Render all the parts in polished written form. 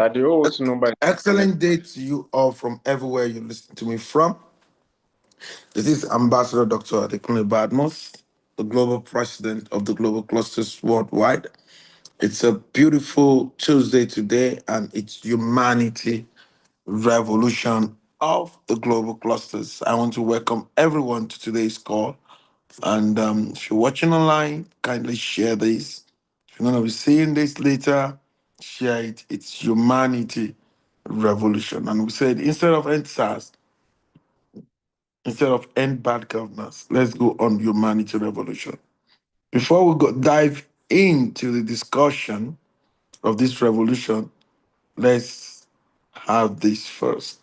Sadio also known by Excellent day to you all from everywhere you listen to me from. This is Ambassador Dr. Adekunle Badmus, the global president of the Global Clusters Worldwide. It's a beautiful Tuesday today, and it's Humanity Revolution of the Global Clusters. I want to welcome everyone to today's call. And if you're watching online, kindly share this. If you're going to be seeing this later, share it. It's Humanity Revolution. And we said instead of end SARS, instead of end bad governance, let's go on Humanity Revolution. Before we dive into the discussion of this revolution, let's have this first.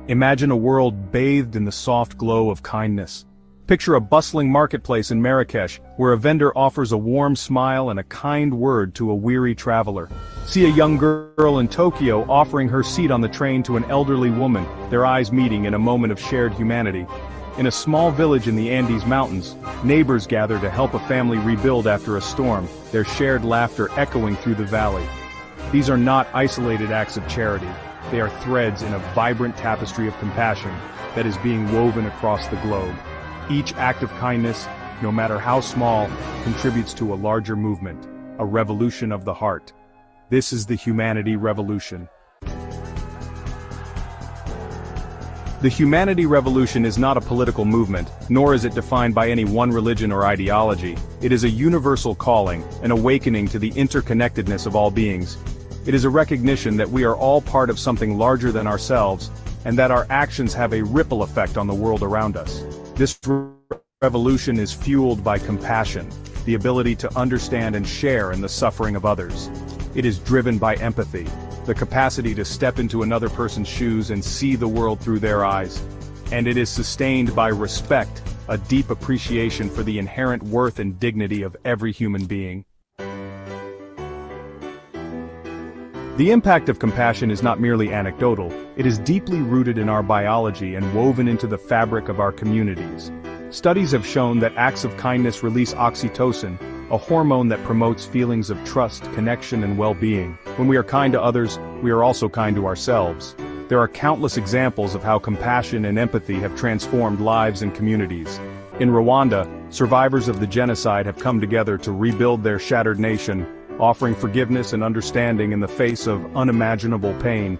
Imagine a world bathed in the soft glow of kindness. Picture a bustling marketplace in Marrakesh, where a vendor offers a warm smile and a kind word to a weary traveler. See a young girl in Tokyo offering her seat on the train to an elderly woman, their eyes meeting in a moment of shared humanity. In a small village in the Andes Mountains, neighbors gather to help a family rebuild after a storm, their shared laughter echoing through the valley. These are not isolated acts of charity. They are threads in a vibrant tapestry of compassion that is being woven across the globe. Each act of kindness, no matter how small, contributes to a larger movement, a revolution of the heart. This is the Humanity Revolution. The Humanity Revolution is not a political movement, nor is it defined by any one religion or ideology. It is a universal calling, an awakening to the interconnectedness of all beings. It is a recognition that we are all part of something larger than ourselves, and that our actions have a ripple effect on the world around us. This revolution is fueled by compassion, the ability to understand and share in the suffering of others. It is driven by empathy, the capacity to step into another person's shoes and see the world through their eyes. And it is sustained by respect, a deep appreciation for the inherent worth and dignity of every human being. The impact of compassion is not merely anecdotal, it is deeply rooted in our biology and woven into the fabric of our communities. Studies have shown that acts of kindness release oxytocin, a hormone that promotes feelings of trust, connection, and well-being. When we are kind to others, we are also kind to ourselves. There are countless examples of how compassion and empathy have transformed lives and communities. In Rwanda, survivors of the genocide have come together to rebuild their shattered nation, offering forgiveness and understanding in the face of unimaginable pain.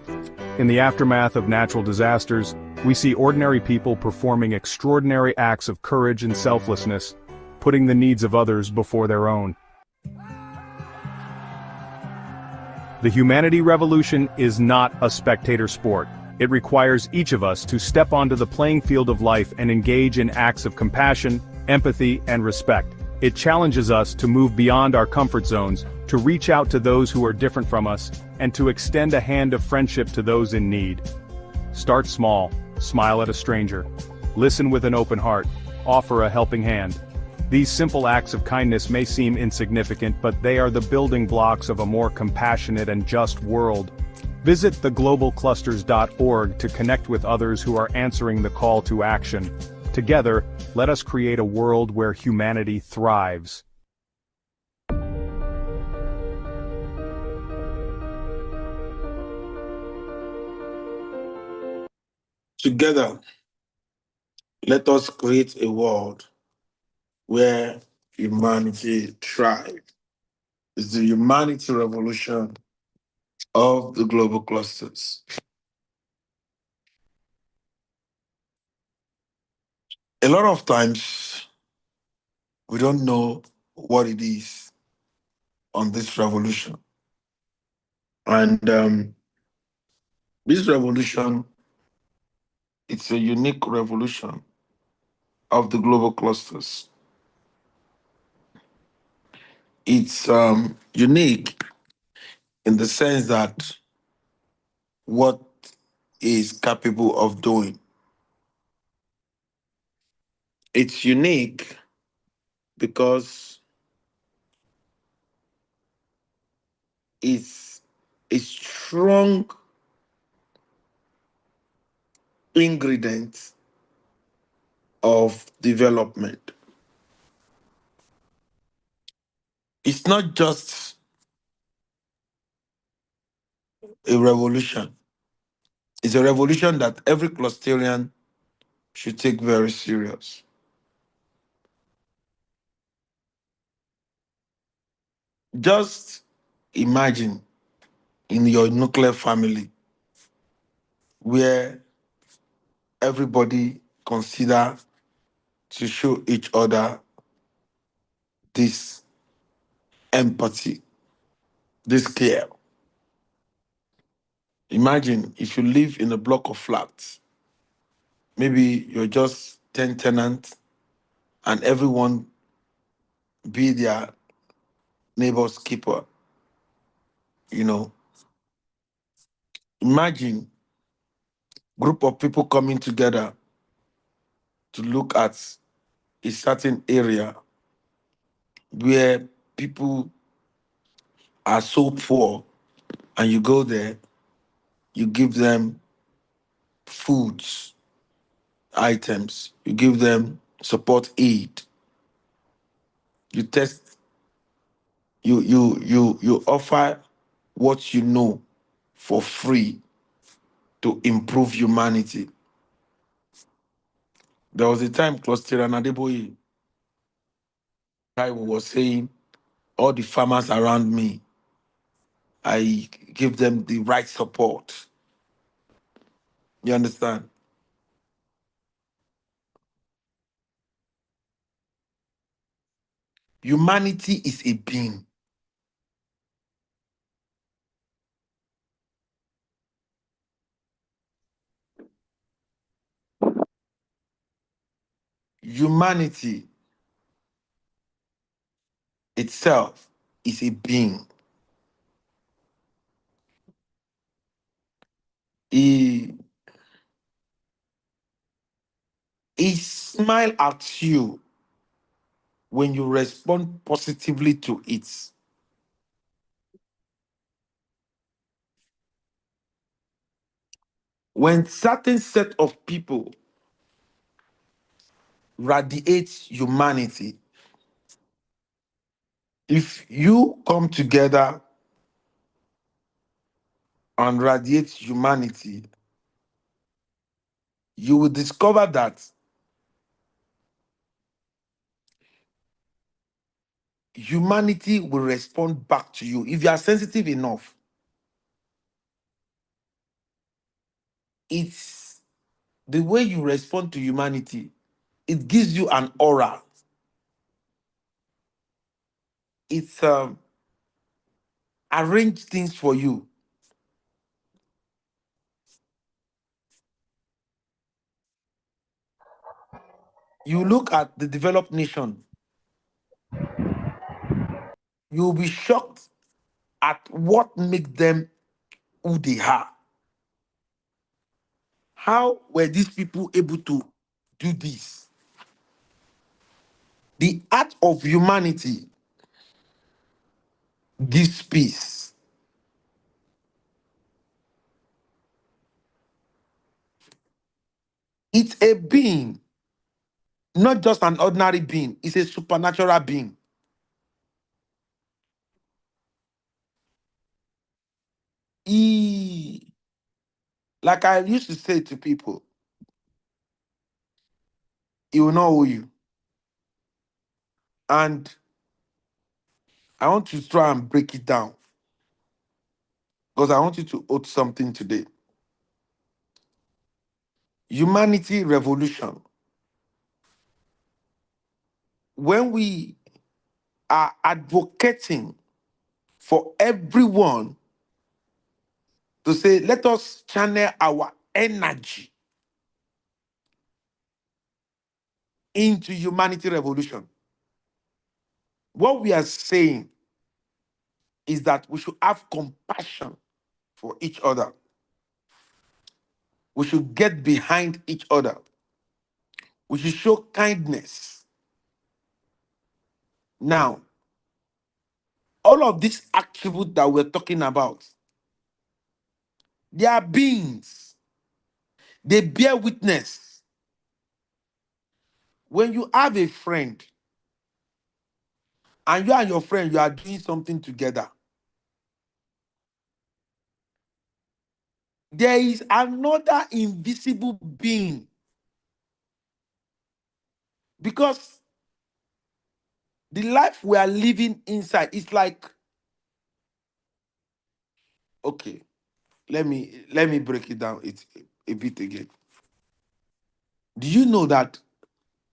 In the aftermath of natural disasters, we see ordinary people performing extraordinary acts of courage and selflessness, putting the needs of others before their own. The Humanity Revolution is not a spectator sport. It requires each of us to step onto the playing field of life and engage in acts of compassion, empathy, and respect. It challenges us to move beyond our comfort zones, to reach out to those who are different from us, and to extend a hand of friendship to those in need. Start small, smile at a stranger, listen with an open heart, offer a helping hand. These simple acts of kindness may seem insignificant, but they are the building blocks of a more compassionate and just world. Visit theglobalclusters.org to connect with others who are answering the call to action. Together, let us create a world where humanity thrives. Together, let us create a world where humanity thrives. It's the Humanity Revolution of the Global Clusters. A lot of times, we don't know what it is on this revolution. And this revolution, it's a unique revolution of the global clusters. It's unique in the sense that what is capable of doing. It's unique because it's a strong ingredient of development. It's not just a revolution, it's a revolution that every clusterian should take very serious. Just imagine in your nuclear family where everybody consider to show each other this empathy, this care. Imagine if you live in a block of flats, maybe you're just 10 tenants and everyone be their neighbor's keeper, you know. Imagine group of people coming together to look at a certain area where people are so poor and you go there, you give them foods, items, you give them support aid, you test, you offer what you know for free to improve humanity. There was a time Cluster Adeboye I was saying, all the farmers around me, I give them the right support. You understand? Humanity is a being. Humanity itself is a being. He, he smile at you when you respond positively to it. When certain set of people radiate humanity, if you come together and radiate humanity, you will discover that humanity will respond back to you. If you are sensitive enough, it's the way you respond to humanity, it gives you an aura. It's arrange things for you. You look at the developed nation, you'll be shocked at what makes them who they are. How were these people able to do this? The art of humanity gives peace. It's a being, not just an ordinary being, it's a supernatural being. He, like I used to say to people, he will not owe you. And I want to try and break it down because I want you to owe something today. Humanity revolution. When we are advocating for everyone to say, let us channel our energy into humanity revolution. What we are saying is that we should have compassion for each other. We should get behind each other. We should show kindness. Now, all of these attributes that we're talking about, they are beings. They bear witness. When you have a friend and you and your friend, you are doing something together, there is another invisible being. Because the life we are living inside is like, okay, let me break it down a bit again. Do you know that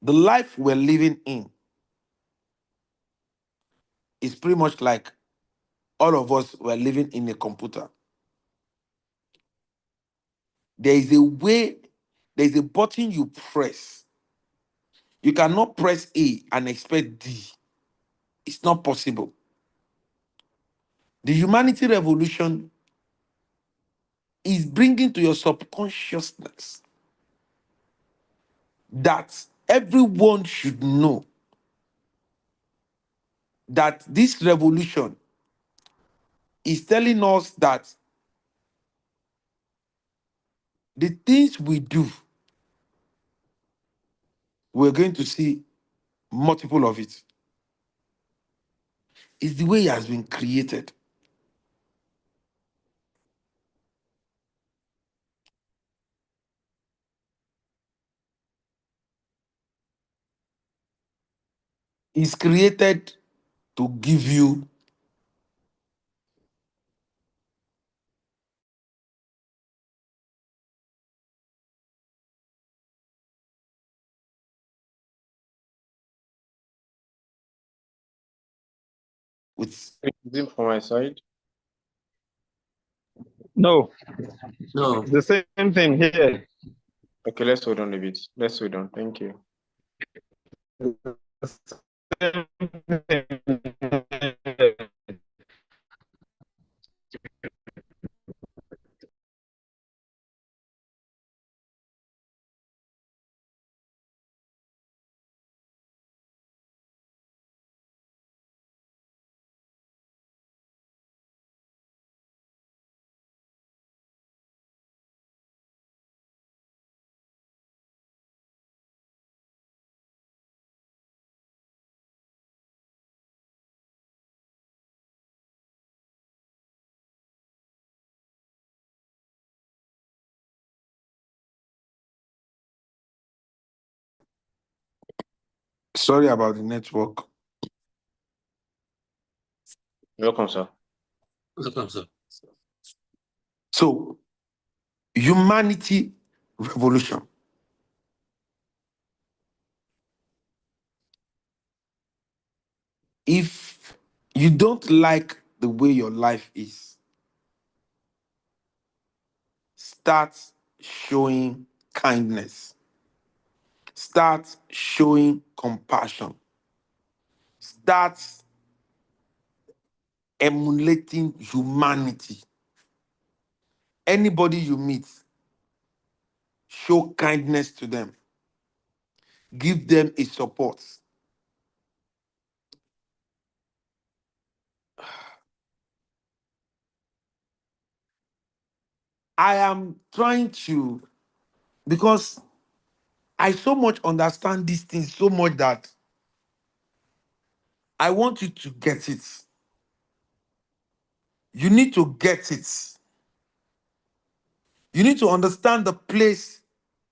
the life we're living in is pretty much like all of us were living in a computer? There is a way, there is a button you press. You cannot press A and expect D. It's not possible. The humanity revolution is bringing to your subconsciousness that everyone should know that this revolution is telling us that the things we do, we're going to see multiple of it. It's the way it has been created. It's created to give you with Is it from my side? No, No. the same thing here. Okay, let's hold on a bit. Let's hold on. Thank you. Same thing. sorry about the network. Welcome, sir. Welcome, sir. So, humanity revolution. If you don't like the way your life is, start showing kindness. Start showing compassion. Start emulating humanity. Anybody you meet, show kindness to them. Give them a support. I am trying to, because I so much understand these things so much that I want you to get it. You need to get it. You need to understand the place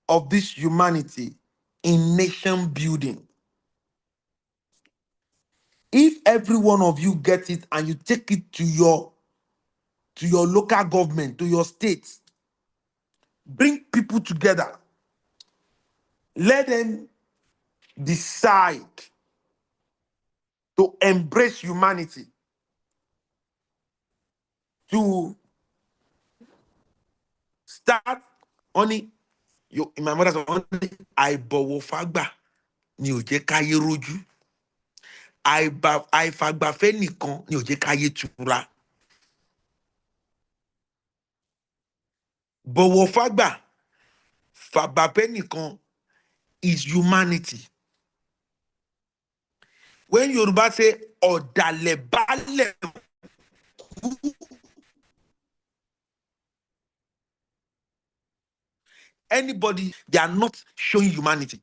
of this humanity in nation building. If every one of you get it and you take it to your local government, to your state, bring people together, let them decide to embrace humanity, to start only you in my mother's only àìbọ̀wọ̀ fágbà ni ò jẹ́ káyé rójú, àìfàgbàfẹ́ nìkan ni ò jẹ́ káyé tura. Bọ̀wọ̀ fágbà, fàgbàfẹ́ nìkan is humanity. When Yoruba say ọ̀dàlẹ̀ balẹ̀, anybody, they are not showing humanity.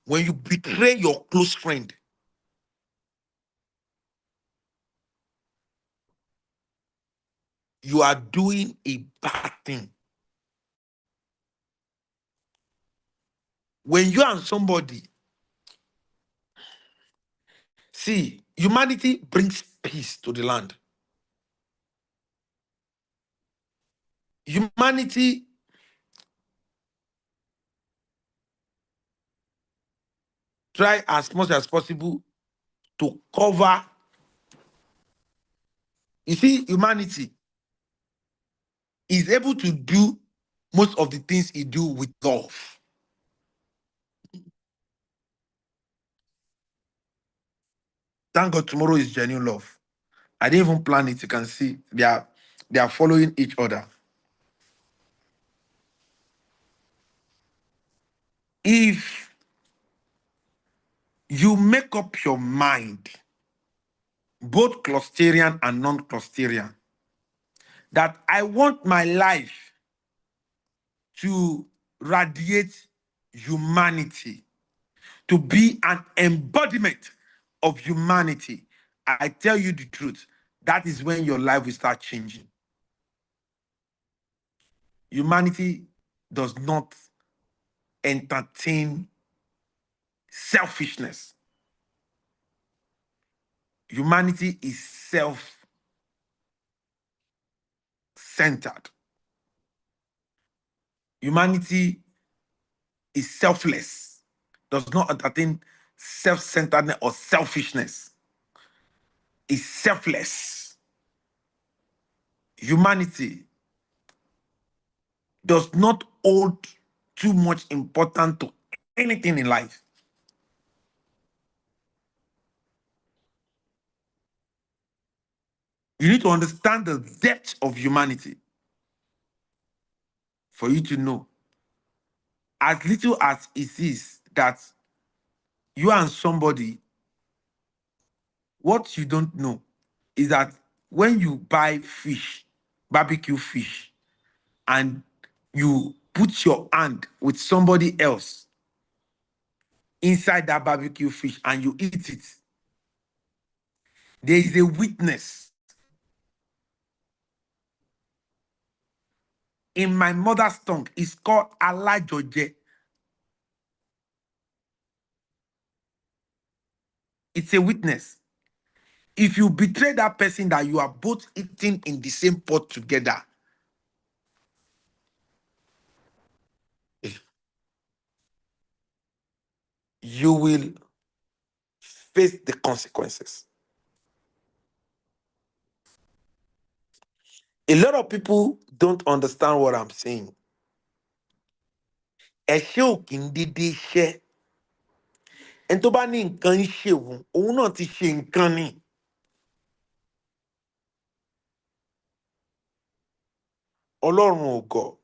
When you betray your close friend, you are doing a bad thing. When you and somebody, see, humanity brings peace to the land. Humanity try as much as possible to cover. You see, humanity is able to do most of the things he do with love. Thank God tomorrow is genuine love. I didn't even plan it. You can see they are following each other. If you make up your mind, both Clusterian and non-Clusterian, that I want my life to radiate humanity, to be an embodiment of humanity, I tell you the truth, that is when your life will start changing. Humanity does not entertain selfishness. Humanity is self-centered. Humanity is selfless, does not entertain self-centeredness or selfishness. Is selfless. Humanity does not hold too much importance to anything in life. You need to understand the depth of humanity for you to know, as little as it is, that you and somebody, what you don't know is that when you buy fish, barbecue fish, and you put your hand with somebody else inside that barbecue fish and you eat it, there is a witness. In my mother's tongue, it's called Allah Joje. It's a witness. If you betray that person that you are both eating in the same pot together, you will face the consequences. A lot of people don't understand what I'm saying. Ẹ̀ṣẹ̀ ò kì í dédé ṣẹ́. Ẹni tó bá ní nǹkan ń ṣe òun náà ti ṣe nǹkan ni. Ọlọ́run ò gọ̀,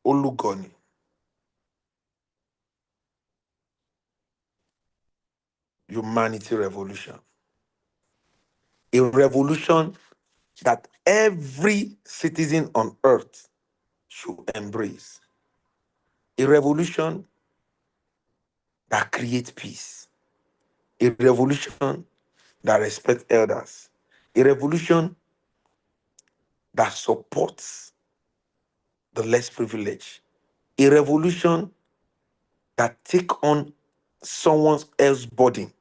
olùgọ̀ ni. Humanity revolution. A revolution that every citizen on earth should embrace. A revolution that creates peace. A revolution that respects elders. A revolution that supports the less privileged. A revolution that takes on someone else's burden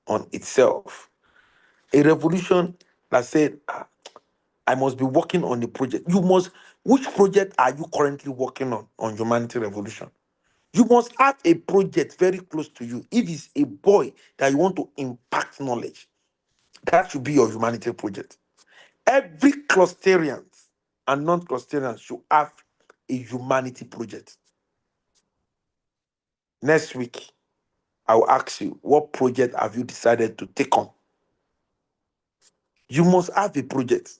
on itself. A revolution that said, I must be working on the project. Which project are you currently working on Humanity Revolution? You must have a project very close to you. If it's a boy that you want to impact knowledge, that should be your Humanity project. Every Clusterian and non-Clusterian should have a Humanity project. Next week, I will ask you, what project have you decided to take on? You must have a project.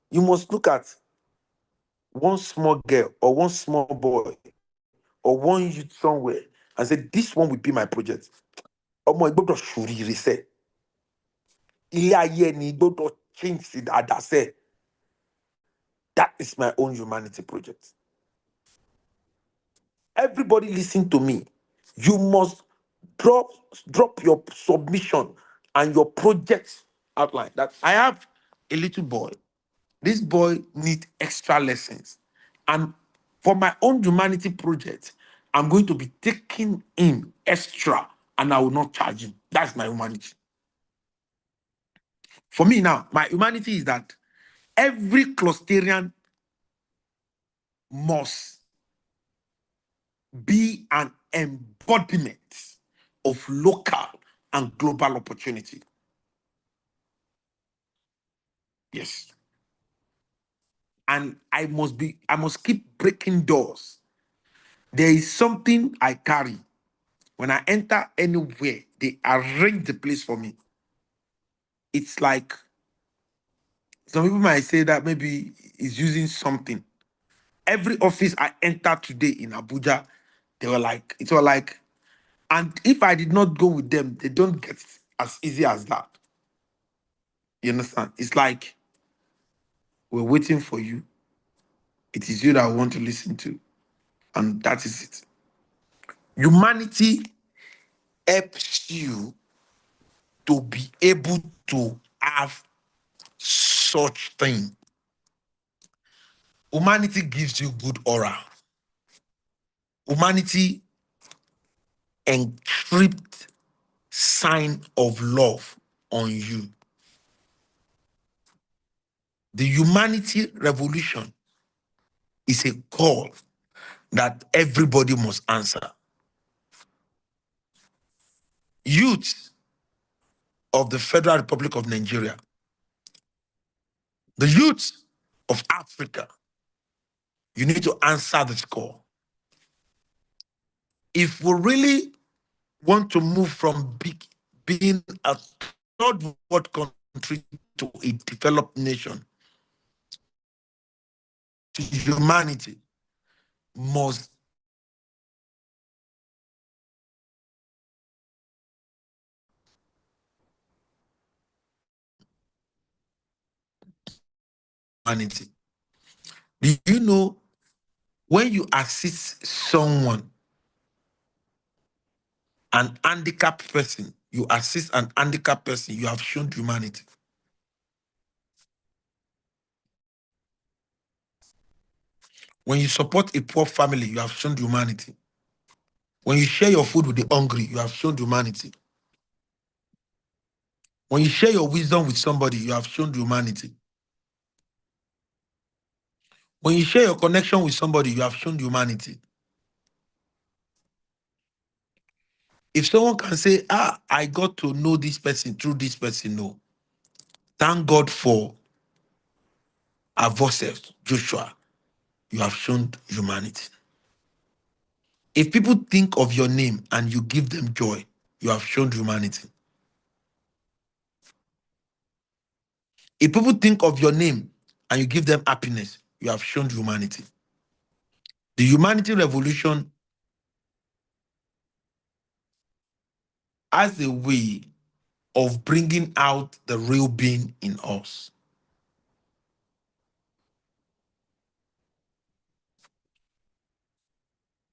You must look at one small girl or one small boy or one youth somewhere and say, this one will be my project. Ọmọ ẹ gbọ́dọ̀ ṣoríire sẹ́. Ilé ayé ẹni gbọ́dọ̀ change sí dáadáa sẹ́. That is my own humanity project. Everybody listen to me. You must drop your submission and your project outline. That I have a little boy. This boy need extra lessons. And for my own humanity project, I'm going to be taking him extra and I will not charge him. That's my humanity. For me now, my humanity is that every clusterian must be an embodiment of local and global opportunity. Yes. And I must keep breaking doors. There is something I carry. When I enter anywhere, they arrange the place for me. It's like some people might say that maybe it's using something. Every office I entered today in Abuja, it was like, and if I did not go with them, they don't get as easy as that. You understand? It's like we're waiting for you. It is you that I want to listen to. And that is it. Humanity helps you to be able to have such thing. Humanity gives you good aura. Humanity encrypt sign of love on you. The humanity revolution is a call that everybody must answer. Youth of the Federal Republic of Nigeria, the youth of Africa, you need to answer this call. If we really want to move from being a third world country to a developed nation, humanity must humanity. Do you know when you assist someone, an handicapped person, you assist an handicapped person, you have shown humanity. When you support a poor family, you have shown humanity. When you share your food with the hungry, you have shown humanity. When you share your wisdom with somebody, you have shown humanity. When you share your connection with somebody, you have shown humanity. If someone can say, I got to know this person through this person, no. Thank God for Avosef, Joshua. You have shown humanity. If people think of your name and you give them joy, you have shown humanity. If people think of your name and you give them happiness, you have shown humanity. The humanity revolution has a way of bringing out the real being in us.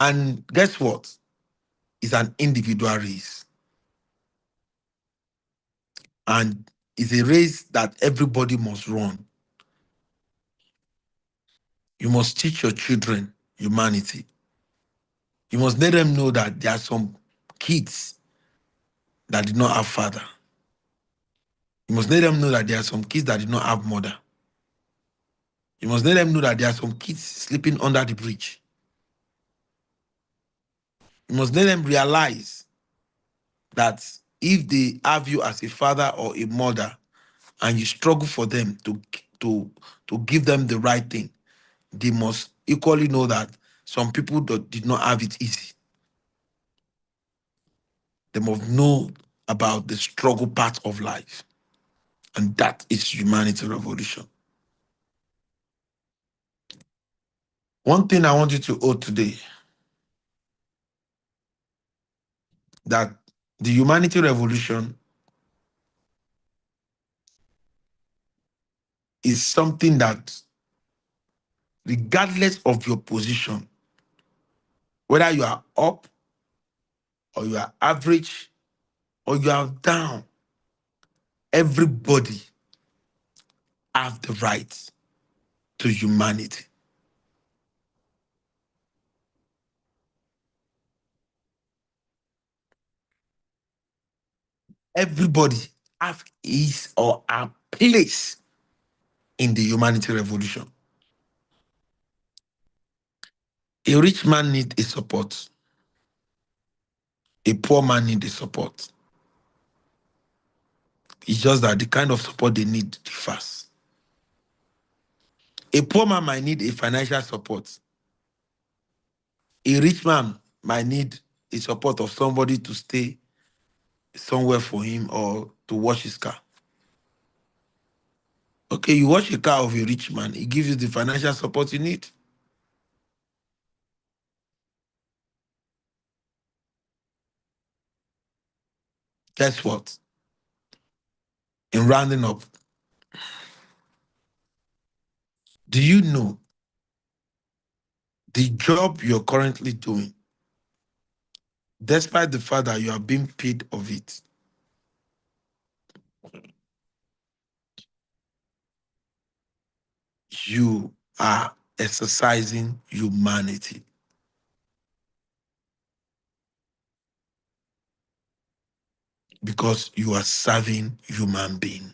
And guess what? It's an individual race. And it's a race that everybody must run. You must teach your children humanity. You must let them know that there are some kids that did not have father. You must let them know that there are some kids that did not have mother. You must let them know that there are some kids sleeping under the bridge. You must let them realize that if they have you as a father or a mother and you struggle for them to give them the right thing, they must equally know that some people did not have it easy. They must know about the struggle part of life. And that is humanity revolution. One thing I want you to hold today, that the humanity revolution is something that regardless of your position, whether you are up or you are average or you are down, everybody have the right to humanity. Everybody have his or her place in the humanity revolution. A rich man needs a support. A poor man needs a support. It's just that the kind of support they need differs. A poor man might need a financial support. A rich man might need a support of somebody to stay somewhere for him or to wash his car. Okay, you wash a car of a rich man, he gives you the financial support you need. Guess what? In rounding up, do you know the job you're currently doing, despite the fact that you are being paid of it, you are exercising humanity? Because you are serving human being.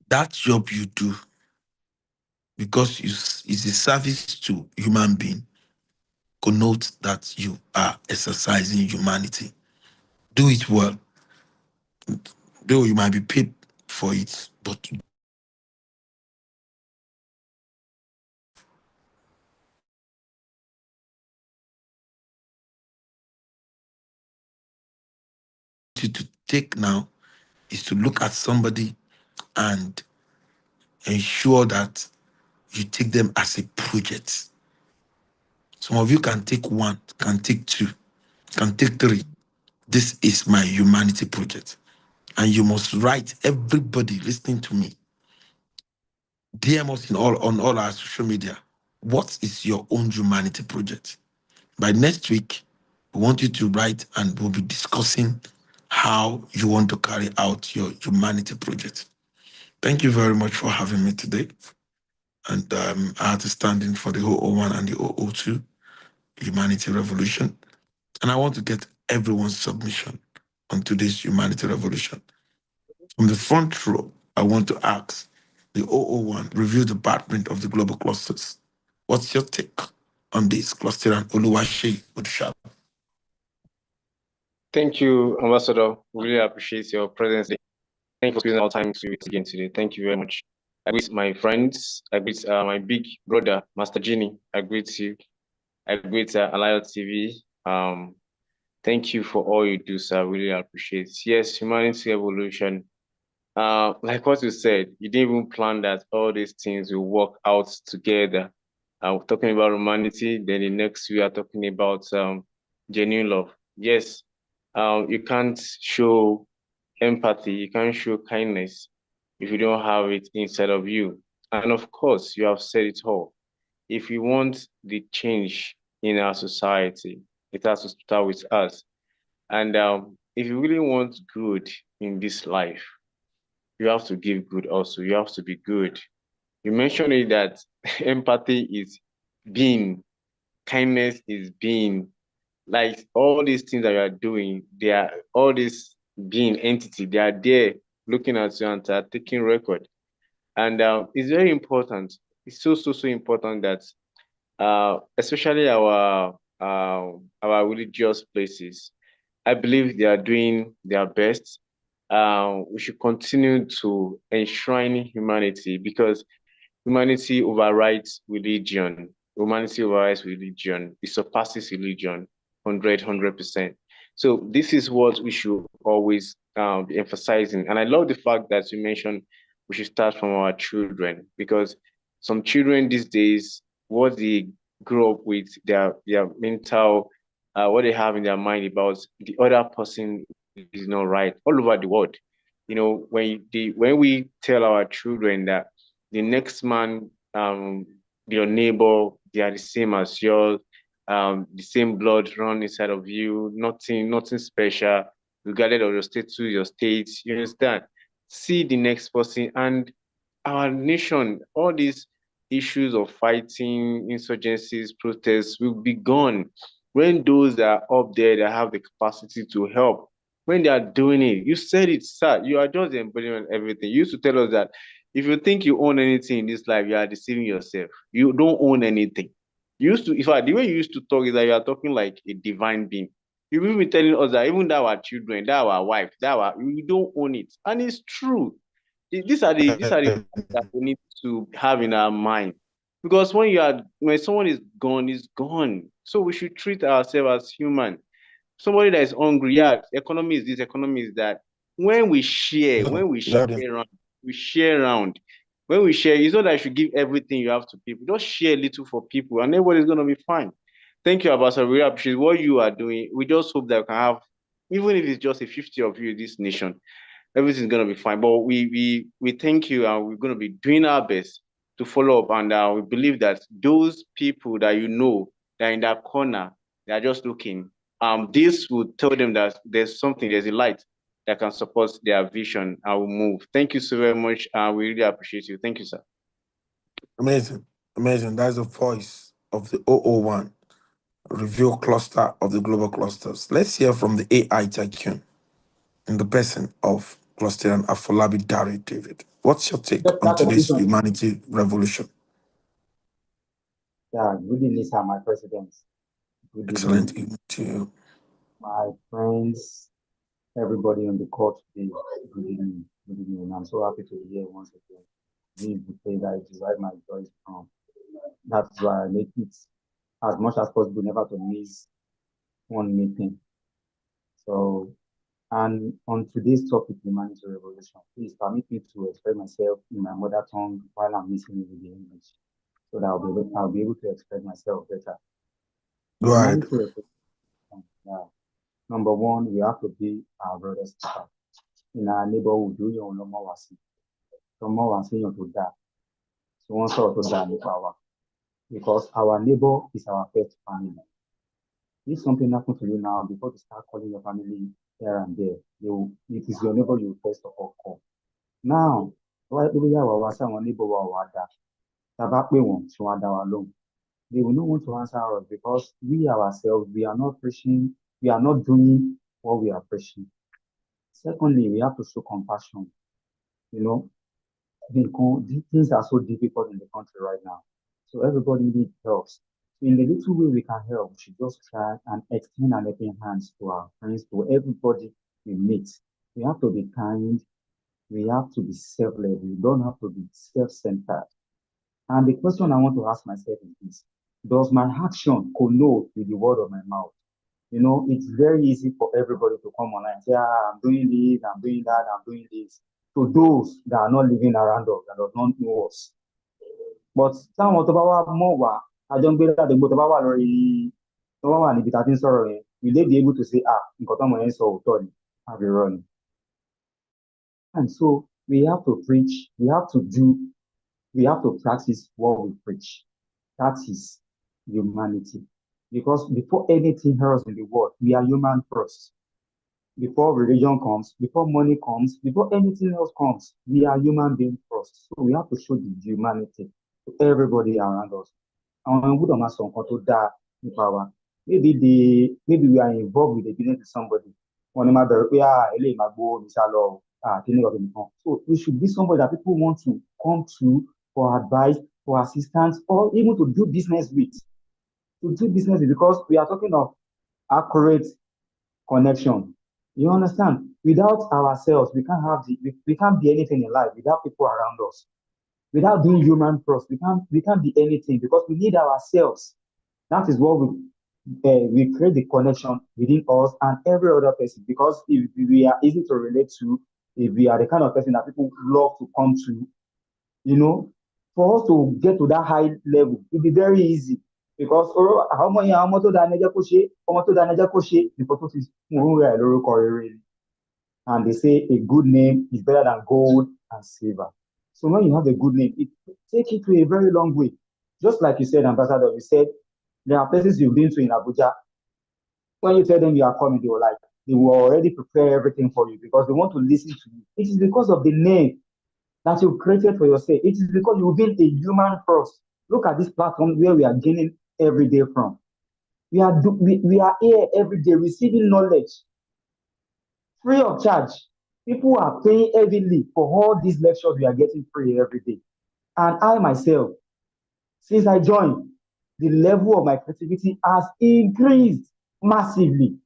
That job you do, because it's a service to human being, connotes that you are exercising humanity. Do it well. Though you might be paid for it, but to take now is to look at somebody and ensure that you take them as a project. Some of you can take one, can take two, can take three. This is my humanity project. And you must write, everybody listening to me, DM us on all our social media. What is your own humanity project? By next week, we want you to write and we'll be discussing how you want to carry out your humanity project. Thank you very much for having me today. And I had to stand in for the 001 and the 002 Humanity Revolution. And I want to get everyone's submission on today's Humanity Revolution. From the front row, I want to ask the 001, review the department of the global clusters. What's your take on this cluster and Oluwaseyi Odushala? Thank you, Ambassador. Really appreciate your presence. Thank you for spending our time to it again today. Thank you very much. I greet my friends. I greet my big brother, Master Genie. I greet you. I greet Alayo TV. Thank you for all you do, sir. Really appreciate it. Yes, humanity evolution. Like what you said, you didn't even plan that all these things will work out together. We're talking about humanity, then the next we are talking about genuine love. Yes, you can't show empathy, you can't show kindness if you don't have it inside of you. And of course, you have said it all. If you want the change in our society, it has to start with us. And if you really want good in this life, you have to give good also. You have to be good. You mentioned it that empathy is being, kindness is being. Like all these things that you are doing, they are all this being entity, they are there looking at you and taking record. And it's very important. It's so important that especially our religious places, I believe they are doing their best. We should continue to enshrine humanity because humanity overrides religion. Humanity overrides religion. It surpasses religion 100%. So this is what we should always be emphasizing. And I love the fact that you mentioned we should start from our children because some children these days, what they grow up with, their mental, what they have in their mind about the other person is not right all over the world. When we tell our children that the next man, your neighbor, they are the same as yours, the same blood run inside of you, nothing special, regardless of your status, your state, you understand? See the next person, and our nation, all these issues of fighting, insurgencies, protests will be gone when those that are up there that have the capacity to help, when they are doing it. You said it, sir. You are just embodying everything. You used to tell us that if you think you own anything in this life, you are deceiving yourself. You don't own anything. You used to, in fact, the way you used to talk is that you are talking like a divine being. You've been telling us that even that our children, that our wife, we don't own it. And it's true. These are the facts that we need to have in our mind. Because when someone is gone, is gone. So we should treat ourselves as human. Somebody that is hungry, yeah, economy is this, economy is that. When we share, around, we share around. When we share, it's not that you should give everything you have to people. Just share a little for people, and everybody's gonna be fine. Thank you, Ambassador. We appreciate what you are doing. We just hope that we can have, even if it's just a 50 of you in this nation, everything's gonna be fine. But we thank you, and we're gonna be doing our best to follow up. And we believe that those people that that are in that corner, they are just looking. This will tell them that there's a light that can support their vision and will move. Thank you so very much. We really appreciate you. Thank you, sir. Amazing. Amazing. That's the voice of the 001 review cluster of the global clusters. Let's hear from the AI tycoon in the person of Cluster Afolabi Dari David. What's your take on today's humanity revolution? Yeah, good evening, sir, my president. Good Excellent evening, evening to you. my friends, everybody on the court today. Good evening, good evening. I'm so happy to be here once again. This is the place that I derive my joy from. That's why I make it as much as possible, never to miss one meeting. So, and on today's topic, humanity revolution, please permit me to express myself in my mother tongue while I'm listening with the English, so that I'll be able to express myself better. Go ahead. Humanity revolution, yeah. Number one, we have to be our brother's keeper. In our neighborhood, do your own more wasi. Some more wasi to that. So one sort of that power. Because our neighbor is our first family. If something happens to you now, before you start calling your family here and there, it is your neighbor you first of all call. Now, why do we have our neighbor or that? They will not want to answer us because we ourselves, we are not preaching, we are not doing what we are preaching. Secondly, we have to show compassion. You know, things are so difficult in the country right now. So everybody needs help. In the little way we can help, we should just try and extend our helping hands to our friends, to everybody we meet. We have to be kind. We have to be selfless. We don't have to be self-centered. And the question I want to ask myself is this: does my action connote with the word of my mouth? You know, it's very easy for everybody to come online and say, I'm doing this, I'm doing that, I'm doing this. To those that are not living around us, that do not know us. But táwọn tó bá wá mọ̀ wá, àjọ ń gbé ládùúgbò tó bá wà lórí tó bá wà níbi tá a ti ń sọ̀rọ̀ yẹn, will they be able to say, nǹkan tọ́mọ yẹn sọ òótọ́ ni, àbí irọ́ ni? And so we have to preach, we have to practice what we preach. That is humanity. Because before anything else in the world, we are human first. Before religion comes, before money comes, before anything else comes, we are human beings first. So we have to show the humanity to everybody around us. And we don't have some control that in power. Maybe we are involved with a business with somebody. So we should be somebody that people want to come to for advice, for assistance, or even to do business with. Because we are talking of accurate connection. You understand? Without ourselves, we can't be anything in life without people around us. Without being human first, we can't be anything because we need ourselves. That is what we create the connection within us and every other person. Because if we are easy to relate to, if we are the kind of person that people love to come to, you know, for us to get to that high level, it'll be very easy. Because how much tó dáa nẹjẹ kó ṣe ọmọ tó dáa nẹjẹ kó ṣe nǹkan tó ti mú un rẹ lórúkọ rere ni. And they say a good name is better than gold and silver. So when you have a good name, it take it to a very long way. Just like you said, Ambassador, you said there are places you've been to in Abuja. When you tell them you are coming, they will already prepare everything for you because they want to listen to you. It is because of the name that you've created for yourself. It is because you've been a human first. Look at this platform where we are gaining every day from. We are here every day receiving knowledge free of charge. People are paying heavily for all these lectures we are getting free every day. And I myself, since I joined, the level of my creativity has increased massively,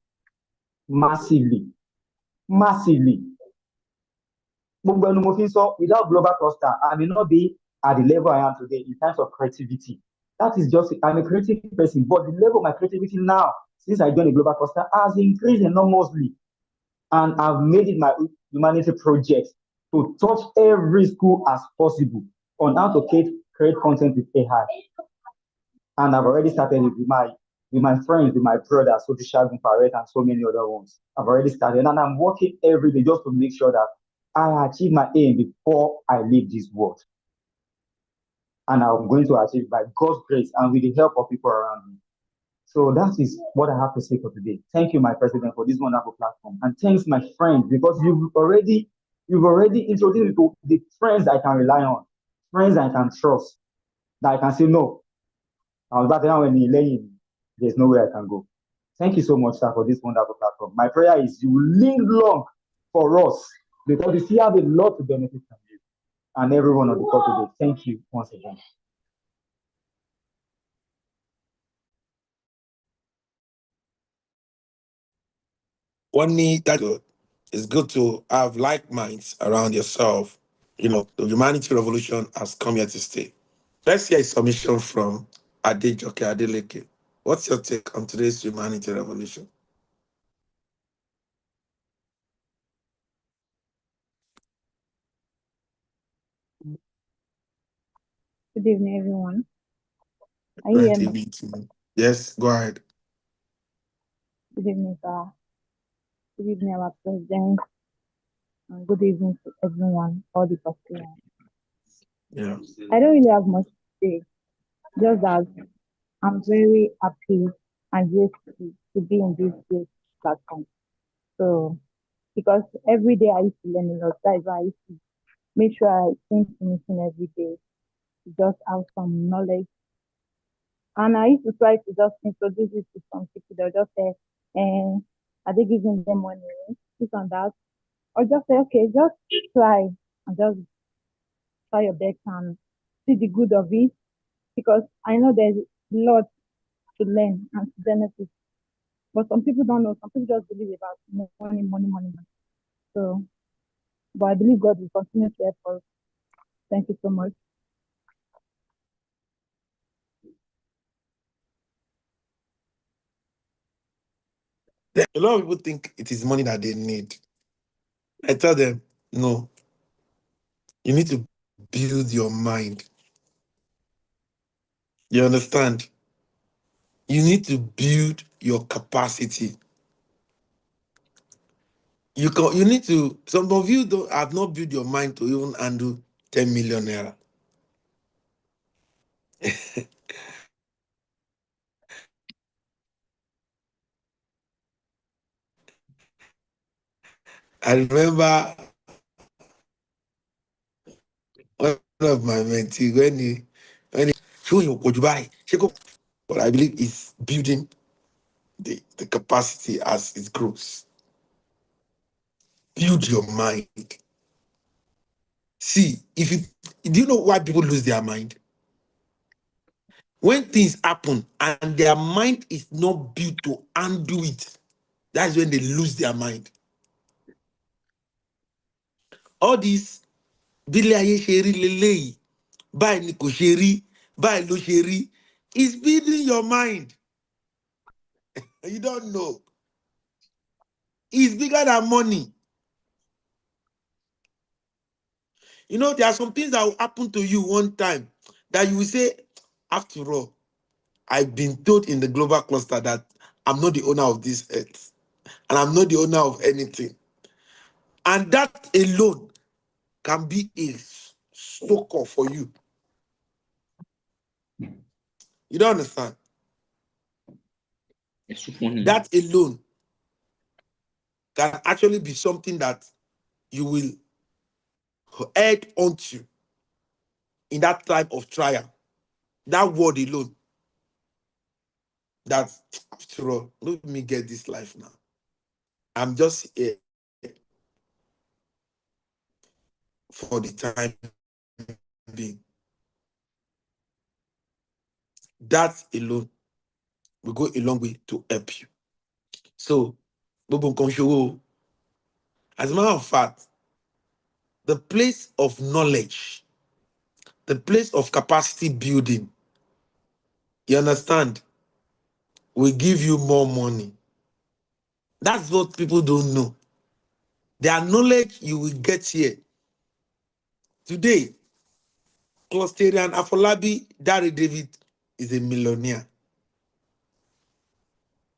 massively, massively. Without Global Cluster, I may not be at the level I am today in terms of creativity. That is just, I'm a creative person, but the level of my creativity now, since I joined the Global Cluster, has increased enormously. And I've made it my humanity project to touch every school as possible on how to create content with AI. And I've already started it with my friends, with my brothers, Sophie Shagun Parrett, and so many other ones. I've already started, and I'm working every day just to make sure that I achieve my aim before I leave this world. And I'm going to achieve by God's grace and with the help of people around me. So that is what I have to say for today. Thank you, my president, for this wonderful platform. And thanks, my friends, because you've already introduced me to the friends I can rely on, friends I can trust, that I can say, no, I was back then when he lay there's nowhere I can go. Thank you so much, sir, for this wonderful platform. My prayer is you live long for us because you still have a lot to benefit from you and everyone on the call today. Thank you once again. One need that good. It's good to have like minds around yourself. You know, the humanity revolution has come here to stay. Let's hear a submission from Adejoke Adeleke. What's your take on today's humanity revolution? Good evening, everyone. Are you Great hearing me? evening to you. Yes, go ahead. Good evening, sir. Good evening, our president. And good evening to everyone, all the participants. Yeah. I don't really have much to say, just that I'm very happy and grateful to be in this platform. So, because every day I used to learn a lot, that's why I used to make sure I came to meeting every day to just have some knowledge. And I used to try to just introduce it to some people. They'll just say, are they giving them money? This and that. Or just say, okay, just try and just try your best and see the good of it. Because I know there's a lot to learn and to benefit. But some people don't know. Some people just believe about money, money, money, money. So, but I believe God will continue to help us. Thank you so much. A lot of people think it is money that they need. I tell them, no, you need to build your mind. You understand? You need to build your capacity. You need to, some of you don't have not built your mind to even handle 10 million naira. I remember one of my mentees when he showing you what you buy, but I believe it's building the capacity as it grows. Build your mind. See, do you know why people lose their mind? When things happen and their mind is not built to undo it, that's when they lose their mind. All this, bílé ayé ṣe rí leléyìí, báyìí ni kò ṣe rí, báyìí ló ṣe rí, is building your mind. You don't know. It's bigger than money. You know, there are some things that will happen to you one time that you will say, after all, I've been told in the global cluster that I'm not the owner of this earth and I'm not the owner of anything. And that alone can be a stoker for you. You don't understand? That alone can actually be something that you will head onto in that time of trial. That word alone. That, after all, let me get this life now. I'm just here for the time being. That alone will go a long way to help you. So, as a matter of fact, the place of knowledge, the place of capacity building, you understand, will give you more money. That's what people don't know. Their knowledge you will get here. Today, Clusterian Afolabi Dari David is a millionaire.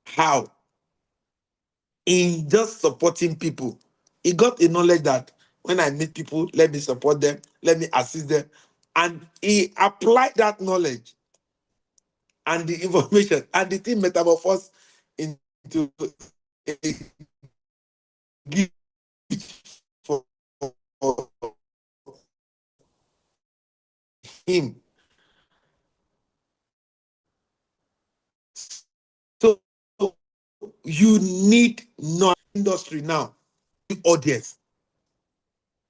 How? In just supporting people. He got a knowledge that when I meet people, let me support them, let me assist them. And he applied that knowledge and the information, and the thing metamorphosed into a gift for him. So you need not industry now, audience.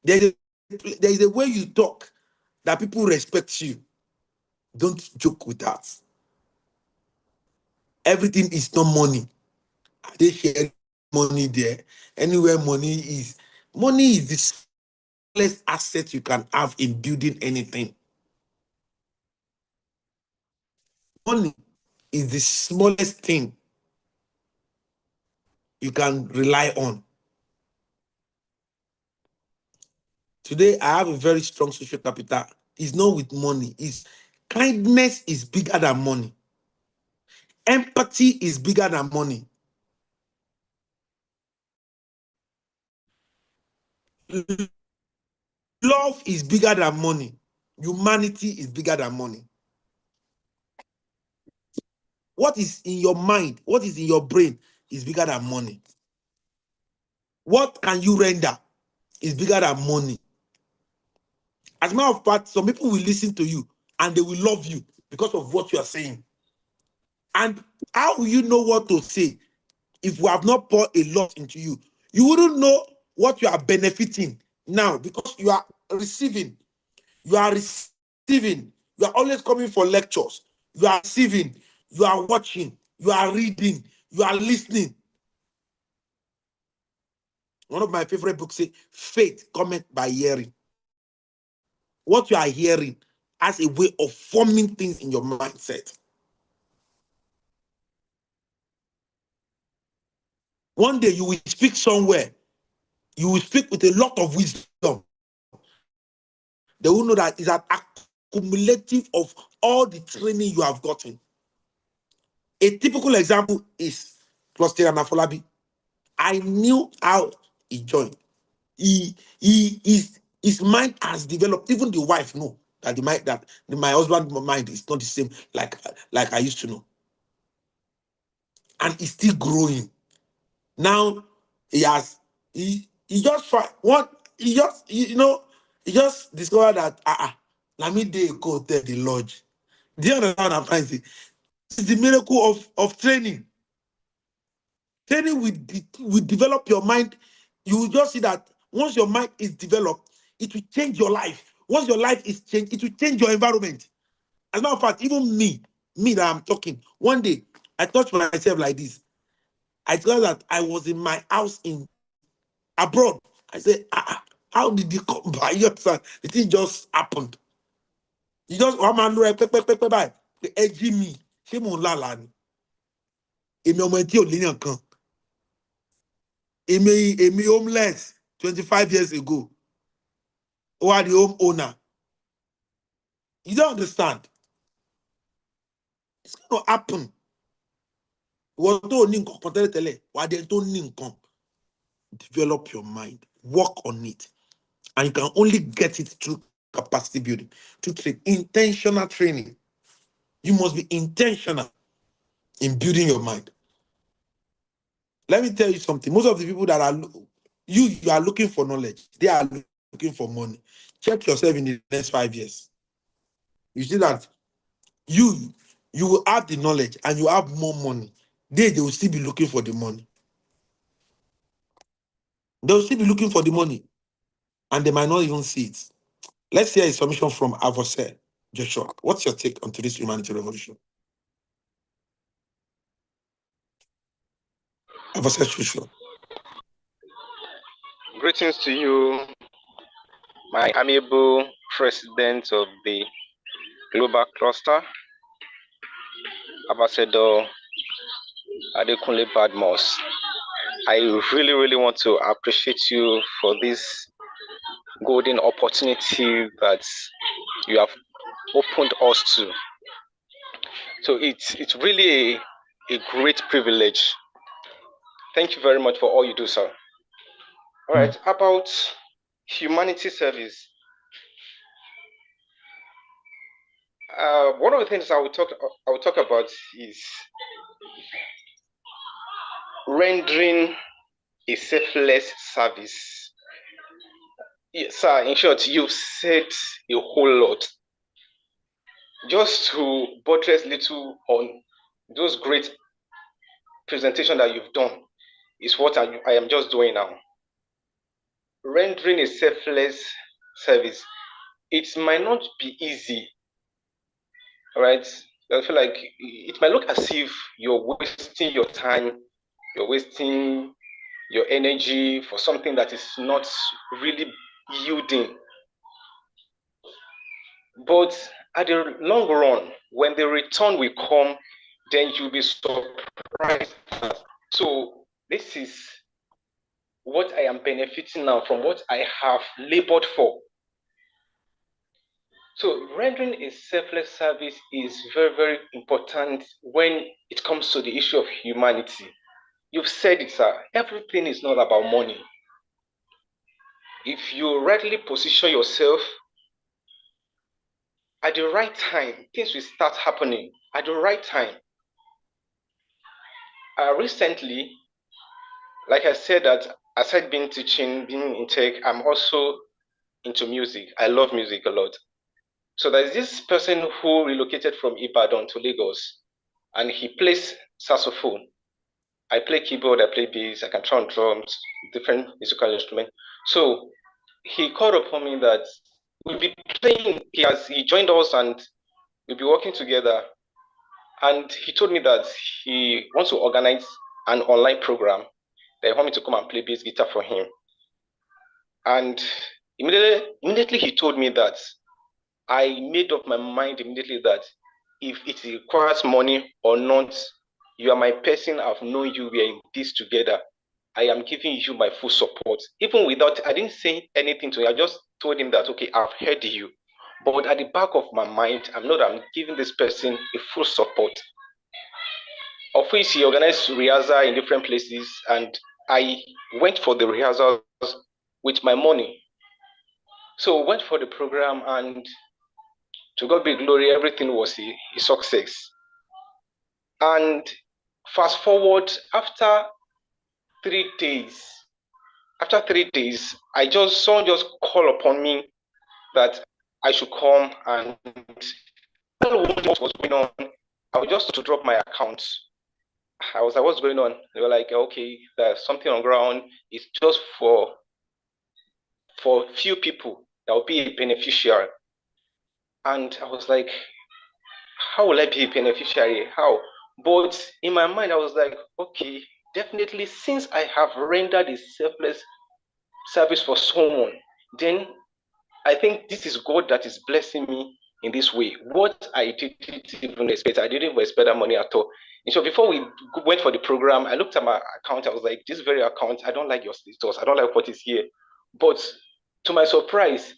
There is a way you talk that people respect you. Don't joke with that. Everything is not money. They share money there. Anywhere money is the smallest asset you can have in building anything. Money is the smallest thing you can rely on. Today, I have a very strong social capital. It's not with money. Kindness is bigger than money. Empathy is bigger than money. Love is bigger than money. Humanity is bigger than money. What is in your mind, what is in your brain is bigger than money. What can you render is bigger than money. As a matter of fact, some people will listen to you and they will love you because of what you are saying. And how will you know what to say if we have not poured a lot into you? You wouldn't know what you are benefiting now because you are receiving. You are receiving. You are always coming for lectures. You are receiving. You are watching. You are reading. You are listening. One of my favorite books says, faith cometh by hearing. What you are hearing as a way of forming things in your mindset. One day you will speak somewhere. You will speak with a lot of wisdom. They will know that it's an accumulative of all the training you have gotten. A typical example is Clusterian Afolabi. I knew how he joined. His mind has developed. Even the wife know that my husband's mind is not the same like I used to know. And he's still growing. Now he just discovered that let me go tell the lodge. Do you understand what I'm trying to say? This is the miracle of training. Training will develop your mind. You will just see that once your mind is developed, it will change your life. Once your life is changed, it will change your environment. As a matter of fact, even me that I'm talking, one day I touched myself like this. I thought that I was in my house in abroad. I said, how did you come by yourself? The thing just happened. You just one man by the edge me. Ṣé mò ń lálàá ni? Èmi ọmọ tí ò léyàn kan. Èmi homeless 25 years ago. Who are the home owner? You don't understand. It's going to happen. Wọ́n tó ní nǹkan kan tẹ́lẹ̀tẹ́lẹ̀, wà á dé tó ní nǹkan. Develop your mind. Work on it. And you can only get it through capacity building, to train, intentional training. You must be intentional in building your mind. Let me tell you something. Most of the people that are you are looking for knowledge, they are looking for money. Check yourself in the next 5 years. You see that you will have the knowledge and you have more money. They will still be looking for the money. They will still be looking for the money, and they might not even see it. Let's hear a submission from Avose Joshua. What's your take on today's humanity revolution? Avose Joshua. Greetings to you, my amiable president of the Global Cluster, Ambassador Adekunle Badmus. I really want to appreciate you for this golden opportunity that you have opened us to. So it's really a great privilege. Thank you very much for all you do, sir. All right, about humanity service. One of the things I will talk about is rendering a selfless service. Yes, sir, in short, you've said a whole lot. Just to buttress little on those great presentation that you've done is what I am just doing now. Rendering a selfless service. It might not be easy, right? I feel like it might look as if you're wasting your time, you're wasting your energy for something that is not really yielding. But at the long run, when the return will come, then you'll be surprised. So this is what I am benefiting now from what I have labored for. So rendering a selfless service is very important when it comes to the issue of humanity. You've said it, sir. Everything is not about money. If you rightly position yourself at the right time, things will start happening at the right time. Recently, like I said, that aside being teaching, being in tech, I'm also into music. I love music a lot. So there's this person who relocated from Ibadan to Lagos, and he plays saxophone. I play keyboard, I play bass, I can try on drums, different musical instruments. So he called upon me that we'll be playing. He joined us and we'll be working together. And he told me that he wants to organize an online program. They want me to come and play bass guitar for him. And immediately he told me that, I made up my mind immediately that if it requires money or not, you are my person, I've known you, we are in this together. I am giving you my full support. Even without, I didn't say anything to him. I just told him that, okay, I've heard you. But at the back of my mind, I'm giving this person a full support. Of which he organized rehearsal in different places, and I went for the rehearsals with my money. So went for the program, and to God be glory, everything was a success. And fast forward, after 3 days, someone just called upon me that I should come and tell what was going on. I was just to drop my account. I was like, what's going on? They were like, okay, there's something on ground. It's just for few people that will be a beneficiary. And I was like, how will I be a beneficiary? How? But in my mind, I was like, okay, definitely, since I have rendered a selfless service for someone, then I think this is God that is blessing me in this way. What I didn't even expect, I didn't even expect that money at all. And so before we went for the program, I looked at my account. I was like, this very account, I don't like your status. I don't like what is here. But to my surprise,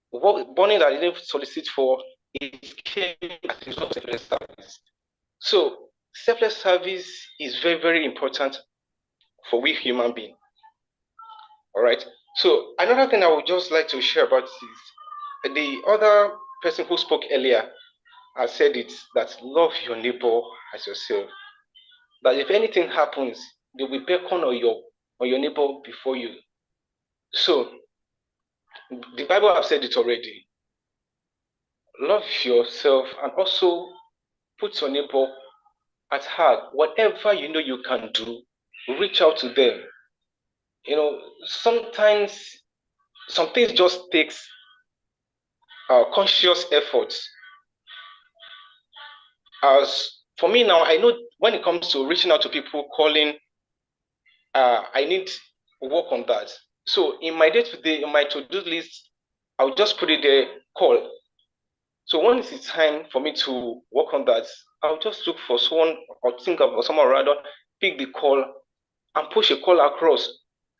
what money that I didn't solicit for, it came as a result of selfless service. So selfless service is very important for we human beings. All right. So another thing I would just like to share about is the other person who spoke earlier has said it, that love your neighbor as yourself. That if anything happens, they will beckon on your neighbor before you. So the Bible have said it already. Love yourself and also put your neighbor at heart. Whatever you know you can do, reach out to them. Sometimes some things just takes conscious efforts. As for me now, I know when it comes to reaching out to people, calling, I need work on that. So in my day-to-day, in my to-do list, I'll just put it there, call. So when it's time for me to work on that, I'll just look for someone or think of someone rather, pick the call and push a call across.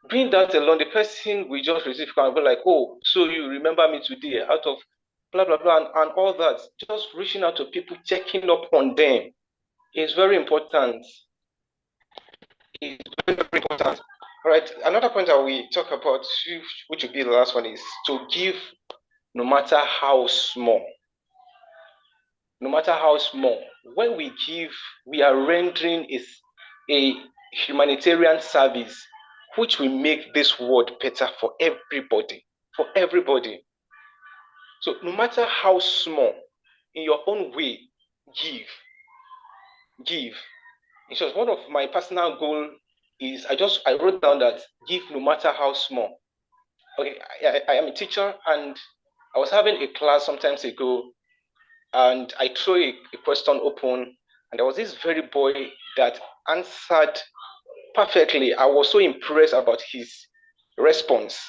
Being that alone, the person will just receive call and be like, oh, so you remember me today out of blah, blah, blah, and all that. Just reaching out to people, checking up on them is very important. It's very, very important. All right, another point that we talk about, which will be the last one, is to give no matter how small. No matter how small. When we give, we are rendering a humanitarian service, which will make this world better for everybody. For everybody. So no matter how small, in your own way, give. Give. It's just one of my personal goal is I wrote down that give no matter how small. Okay, I am a teacher and I was having a class sometimes ago and I threw a question open and there was this very boy that answered perfectly. I was so impressed about his response.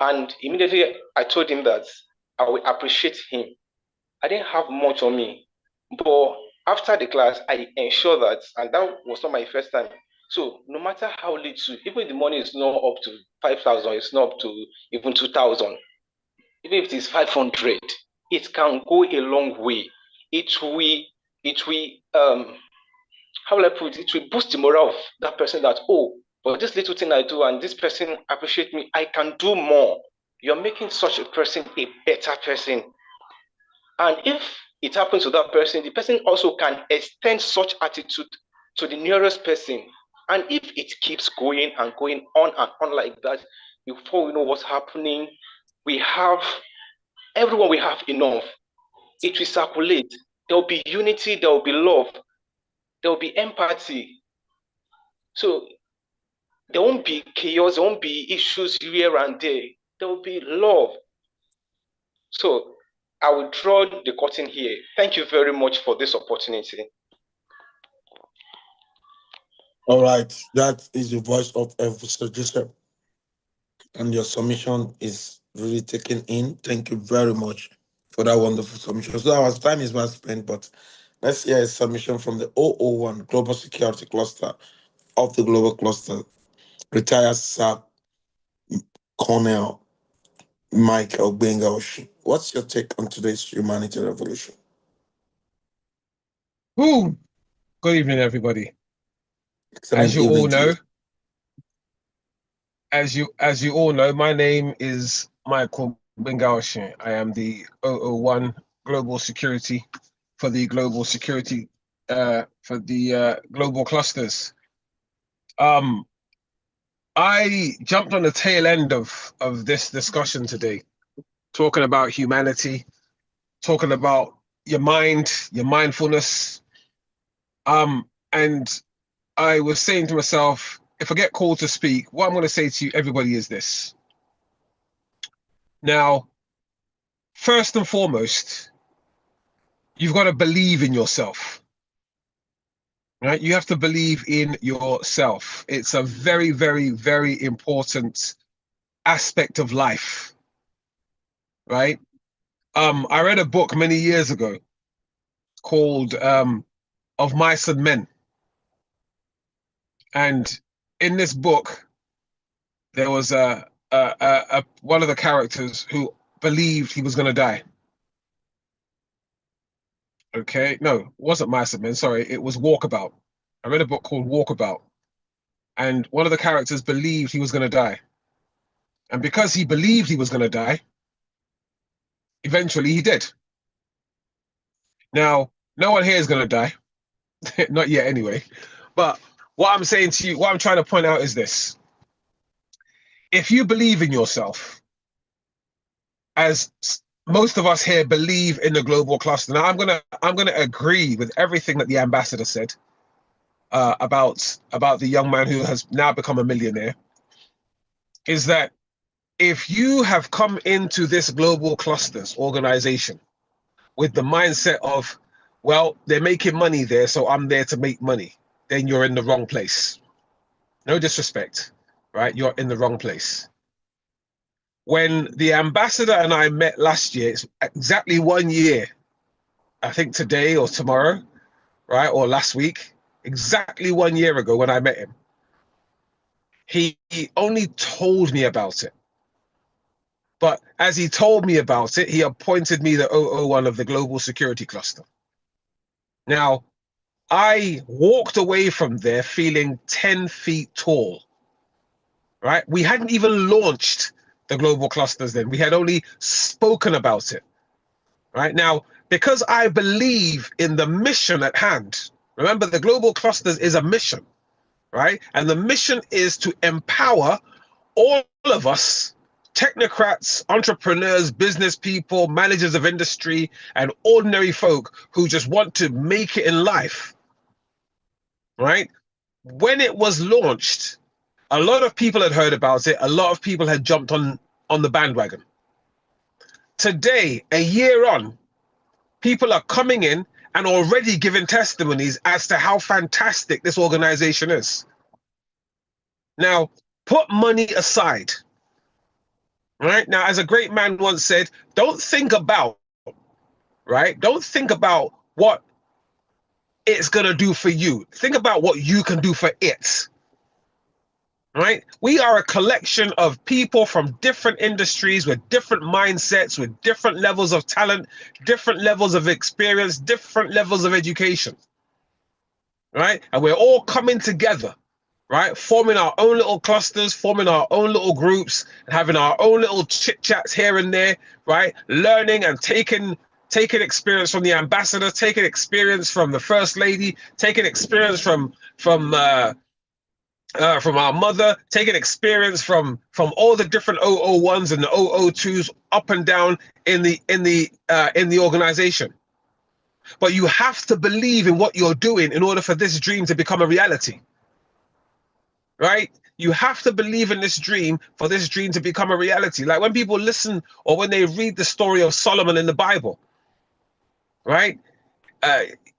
And immediately I told him that I will appreciate him. I didn't have much on me, but after the class, I ensured that, and that was not my first time. So no matter how little, even if the money is not up to 5,000, it's not up to even 2,000, even if it is 500, it can go a long way. It will, how will I put it? It will boost the morale of that person that, oh, but this little thing I do and this person appreciate me, I can do more. You're making such a person a better person. And if it happens to that person, the person also can extend such attitude to the nearest person. And if it keeps going and going on and on like that, before we know what's happening, everyone will have enough. It will circulate. There will be unity, there will be love, there will be empathy. So there won't be chaos, there won't be issues here and there. There will be love. So I will draw the curtain here. Thank you very much for this opportunity. All right, that is the voice of Professor Joseph, and your submission is really taken in. Thank you very much for that wonderful submission. So our time is well spent, but let's hear a submission from the 001 Global Security Cluster of the Global Cluster, retired Sir Colonel Michael Benga-Oshie. What's your take on today's humanity revolution? Ooh, good evening, everybody. Excellent As you evening all to you. know, as you all know, my name is Michael Benga-Oshie. I am the 001 Global Security for the Global Security for the Global Clusters. I jumped on the tail end of this discussion today, talking about humanity, talking about your mind, your mindfulness. And I was saying to myself, if I get called to speak, what I'm going to say to you, everybody, is this. Now, first and foremost, you've got to believe in yourself. Right? You have to believe in yourself. It's a very, very, very important aspect of life. Right? I read a book many years ago called Of Mice and Men. And in this book, there was one of the characters who believed he was going to die. Okay, no, it wasn't Mice and Men, sorry, it was Walkabout. I read a book called Walkabout, and one of the characters believed he was going to die. And because he believed he was going to die, eventually he did. Now, no one here is going to die. Not yet anyway. But what I'm saying to you, what I'm trying to point out is this. If you believe in yourself, as most of us here believe in the global cluster. Now, I'm gonna agree with everything that the ambassador said about the young man who has now become a millionaire. Is that if you have come into this global clusters organization with the mindset of, well, they're making money there, so I'm there to make money, then you're in the wrong place. No disrespect, right? You're in the wrong place. When the ambassador and I met last year, it's exactly 1 year, I think today or tomorrow, right? Or last week, exactly 1 year ago when I met him. He only told me about it. But as he told me about it, he appointed me the 001 of the global security cluster. Now, I walked away from there feeling 10 feet tall, right? We hadn't even launched the global clusters then. We had only spoken about it, right? Now, because I believe in the mission at hand, remember the global clusters is a mission, right? And the mission is to empower all of us, technocrats, entrepreneurs, business people, managers of industry, and ordinary folk who just want to make it in life, right? When it was launched, a lot of people had heard about it. A lot of people had jumped on the bandwagon. Today, a year on, people are coming in and already giving testimonies as to how fantastic this organization is. Now, put money aside, right? Now, as a great man once said, don't think about, right? Don't think about what it's going to do for you. Think about what you can do for it. Right? We are a collection of people from different industries with different mindsets, with different levels of talent, different levels of experience, different levels of education. Right? And we're all coming together, right? Forming our own little clusters, forming our own little groups, and having our own little chit chats here and there, right? Learning and taking experience from the ambassador, taking experience from the first lady, taking experience from our mother, taking experience from all the different 001s and the 002s up and down in the organization. But you have to believe in what you're doing in order for this dream to become a reality. Right? You have to believe in this dream for this dream to become a reality. Like when people listen or when they read the story of Solomon in the Bible, right?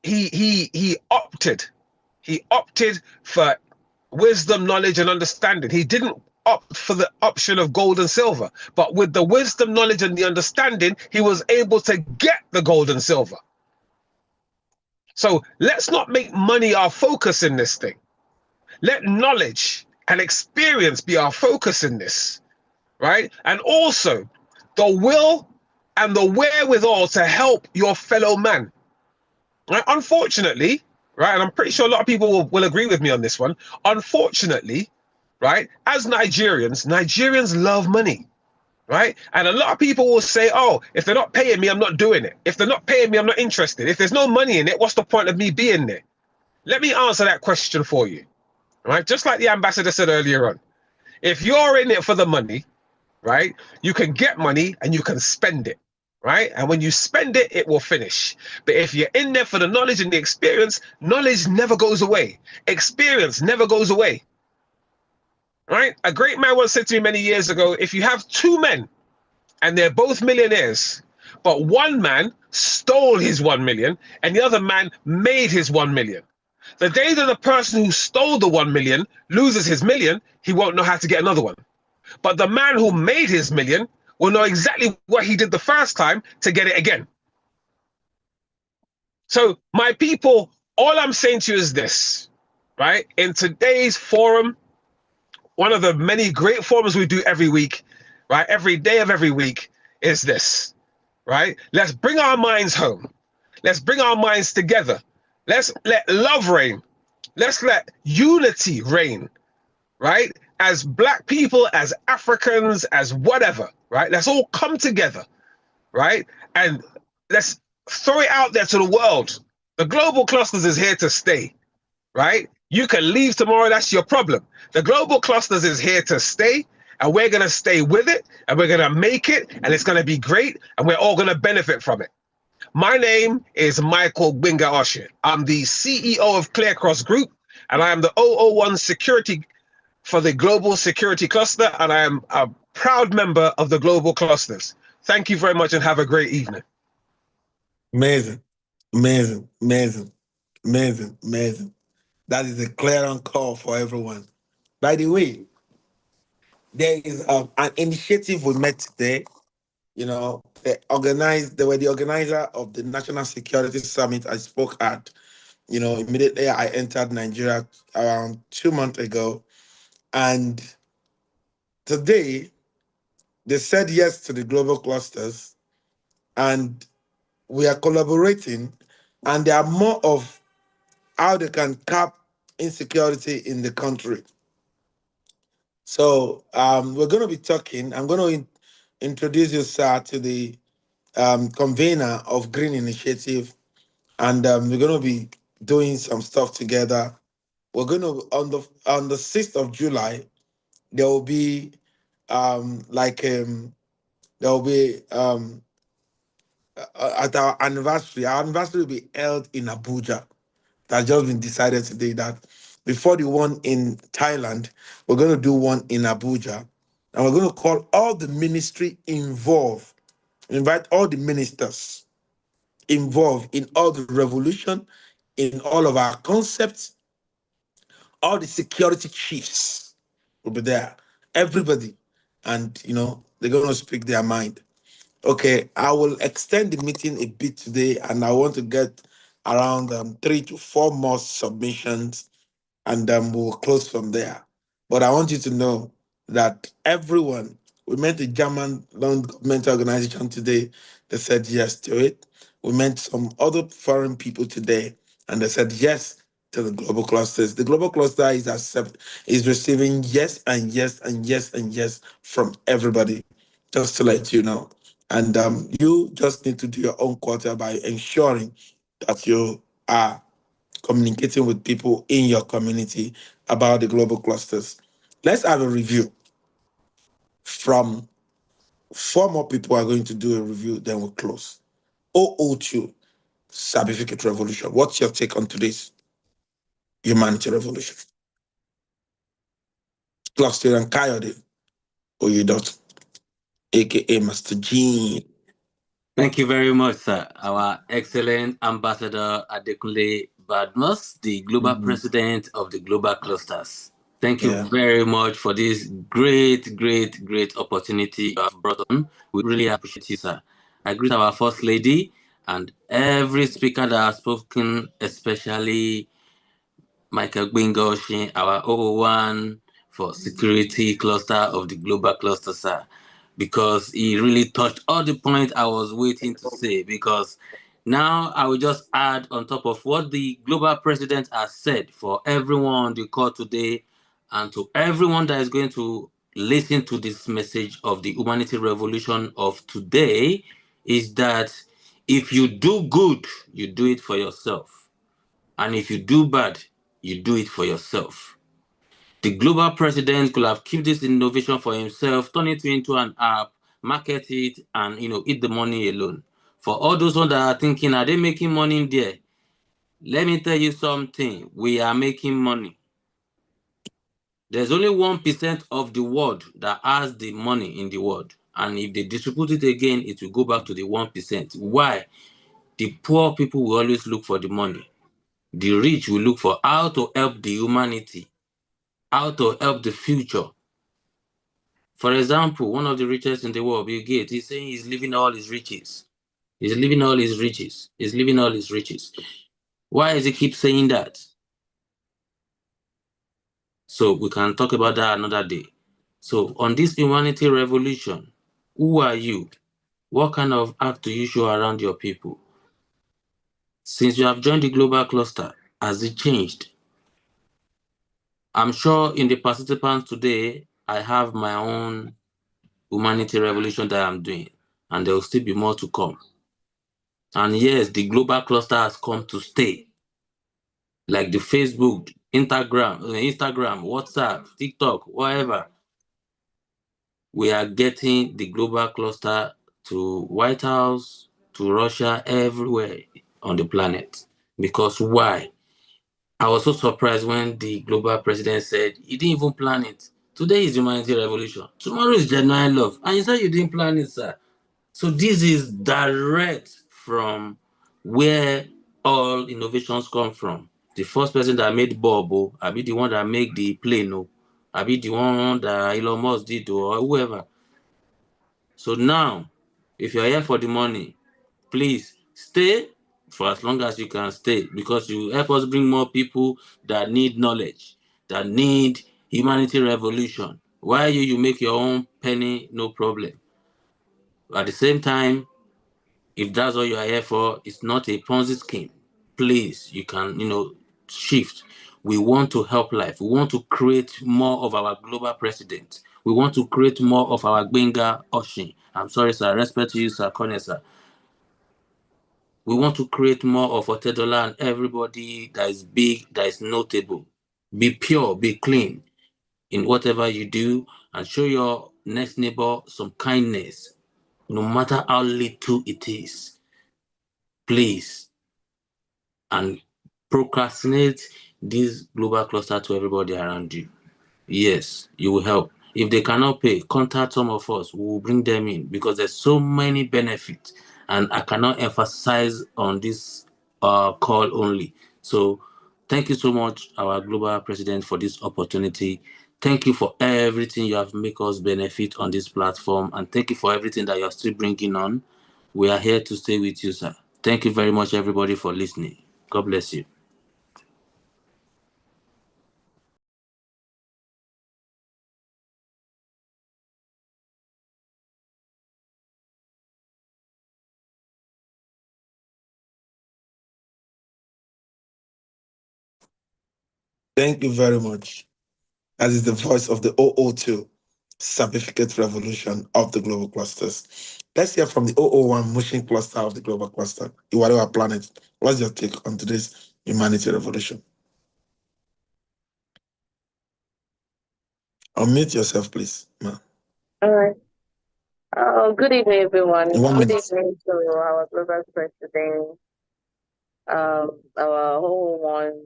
He opted for wisdom, knowledge, and understanding. He didn't opt for the option of gold and silver, but with the wisdom, knowledge, and the understanding, he was able to get the gold and silver. So let's not make money our focus in this thing. Let knowledge and experience be our focus in this, right? And also the will and the wherewithal to help your fellow man. Right? Unfortunately, right, and I'm pretty sure a lot of people will agree with me on this one. Unfortunately, right, as Nigerians love money, right? And a lot of people will say, oh, if they're not paying me, I'm not doing it. If they're not paying me, I'm not interested. If there's no money in it, what's the point of me being there? Let me answer that question for you, right? Just like the ambassador said earlier on. If you're in it for the money, right, you can get money and you can spend it. Right? And when you spend it, it will finish. But if you're in there for the knowledge and the experience, knowledge never goes away. Experience never goes away. Right? A great man once said to me many years ago, if you have two men and they're both millionaires, but one man stole his 1 million and the other man made his 1 million. The day that the person who stole the 1 million loses his million, he won't know how to get another one. But the man who made his million will know exactly what he did the first time to get it again. So my people, all I'm saying to you is this, right? In today's forum, one of the many great forums we do every week, right? Every day of every week is this, right? Let's bring our minds home. Let's bring our minds together. Let's let love reign. Let's let unity reign, right? as black people, as Africans, as whatever, right? Let's all come together, right? And let's throw it out there to the world. The global clusters is here to stay, right? You can leave tomorrow, that's your problem. The global clusters is here to stay, and we're gonna stay with it, and we're gonna make it, and it's gonna be great, and we're all gonna benefit from it. My name is Michael Gbenga Oshin. I'm the CEO of Clear Cross Group, and I am the 001 security for the Global Security Cluster, and I am a proud member of the Global Clusters. Thank you very much and have a great evening. Amazing, amazing, amazing, amazing, amazing. That is a clear call for everyone. By the way, there is an initiative we met today. You know, they were the organizer of the National Security Summit I spoke at. You know, immediately I entered Nigeria around 2 months ago. And today, they said yes to the global clusters. And we are collaborating. And there are more of how they can cap insecurity in the country. So we're going to be talking. I'm going to introduce you, sir, to the convener of Green Initiative, and we're going to be doing some stuff together. We're going to on the 6th of July, there will be at our anniversary. Our anniversary will be held in Abuja. That's just been decided today that before the one in Thailand, we're going to do one in Abuja, and we're going to call all the ministry involved, invite all the ministers involved in all the revolution, in all of our concepts. All the security chiefs will be there, everybody, and they're going to speak their mind. Okay, I will extend the meeting a bit today, and I want to get around 3 to 4 more submissions, and we'll close from there. But I want you to know that everyone, we met a German non-governmental organization today. They said yes to it. We met some other foreign people today, and they said yes to the global clusters. The global cluster is receiving yes and yes and yes and yes from everybody, just to let you know. And you just need to do your own quarter by ensuring that you are communicating with people in your community about the global clusters. Let's have a review from 4 more people are going to do a review, then we'll close. 002 Certificate Revolution. What's your take on today's Humanity Revolution? Cluster and Coyote, Oyedot, aka Master Gene. Thank you very much, sir. Our excellent Ambassador Adekunle Badmus, the Global President of the Global Clusters. Thank you very much for this great, great, great opportunity you have brought on. We really appreciate you, sir. I greet our First Lady and every speaker that has spoken, especially Michael Gbenga Oshin, our 001 for Security Cluster of the Global Cluster, sir, because he really touched all the points I was waiting to say. Because now I will just add on top of what the Global President has said for everyone on the call today, and to everyone that is going to listen to this message of the Humanity Revolution of today, is that if you do good, you do it for yourself. And if you do bad, you do it for yourself. The global president could have kept this innovation for himself, turn it into an app, market it, and eat the money alone. For all those ones that are thinking, are they making money in there? Let me tell you something. We are making money. There's only 1% of the world that has the money in the world. And if they distribute it again, it will go back to the 1%. Why? The poor people will always look for the money. The rich will look for how to help the humanity, how to help the future. For example, one of the richest in the world, Bill Gates, he's saying he's leaving all his riches. He's leaving all his riches. He's leaving all his riches. Why does he keep saying that? So we can talk about that another day. So on this humanity revolution, who are you? What kind of act do you show around your people? Since you have joined the global cluster, has it changed? I'm sure in the participants today, I have my own humanity revolution that I'm doing, and there will still be more to come. And yes, the global cluster has come to stay. Like the Facebook, Instagram, WhatsApp, TikTok, whatever. We are getting the global cluster to White House, to Russia, everywhere on the planet. Because why? I was so surprised when the global president said he didn't even plan it. Today is humanity revolution. Tomorrow is genuine love. And you said you didn't plan it, sir. So this is direct from where all innovations come from. The first person that made bulb, I be the one that made the plane, I be the one that Elon Musk did, or whoever. So now, if you're here for the money, please stay for as long as you can stay, because you help us bring more people that need knowledge, that need humanity revolution. Why you make your own penny, no problem. At the same time, if that's what you are here for, it's not a Ponzi scheme. Please, you can, shift. We want to help life. We want to create more of our global president. We want to create more of our Benga Oshin. I'm sorry, sir. Respect to you, sir. Corner, sir. We want to create more of Otedola and everybody that is big, that is notable. Be pure, be clean in whatever you do, and show your next neighbor some kindness, no matter how little it is. Please. And procrastinate this global cluster to everybody around you. Yes, you will help. If they cannot pay, contact some of us. We will bring them in, because there's so many benefits, and I cannot emphasize on this call only. So thank you so much, our global president, for this opportunity. Thank you for everything you have made us benefit on this platform, and thank you for everything that you're still bringing on. We are here to stay with you, sir. Thank you very much, everybody, for listening. God bless you. Thank you very much. That is the voice of the 002 certificate revolution of the global clusters. Let's hear from the 001 motion cluster of the global cluster, Iwarewa Planet. What's your take on today's humanity revolution? Unmute yourself, please, ma'am. All right. Good evening, everyone. In 1 Good minute. evening to our global president, our whole one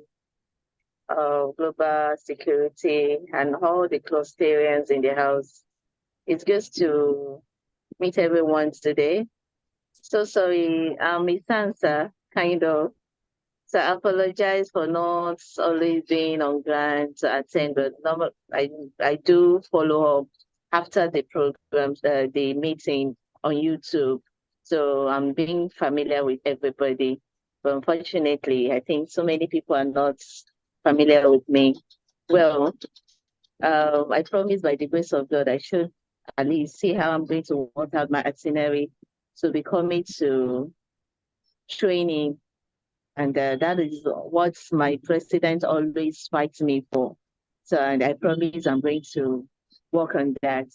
global security, and all the clusterians in the house. It's good to meet everyone today. So sorry, Miss Sansa, kind of. So I apologize for not always being on ground to attend, but I do follow up after the programs, the meeting on YouTube. So I'm being familiar with everybody. But unfortunately, I think so many people are not familiar with me. Well, I promise by the grace of God, I should at least see how I'm going to work out my itinerary to be coming to training. And that is what my president always fights me for. So, and I promise I'm going to work on that.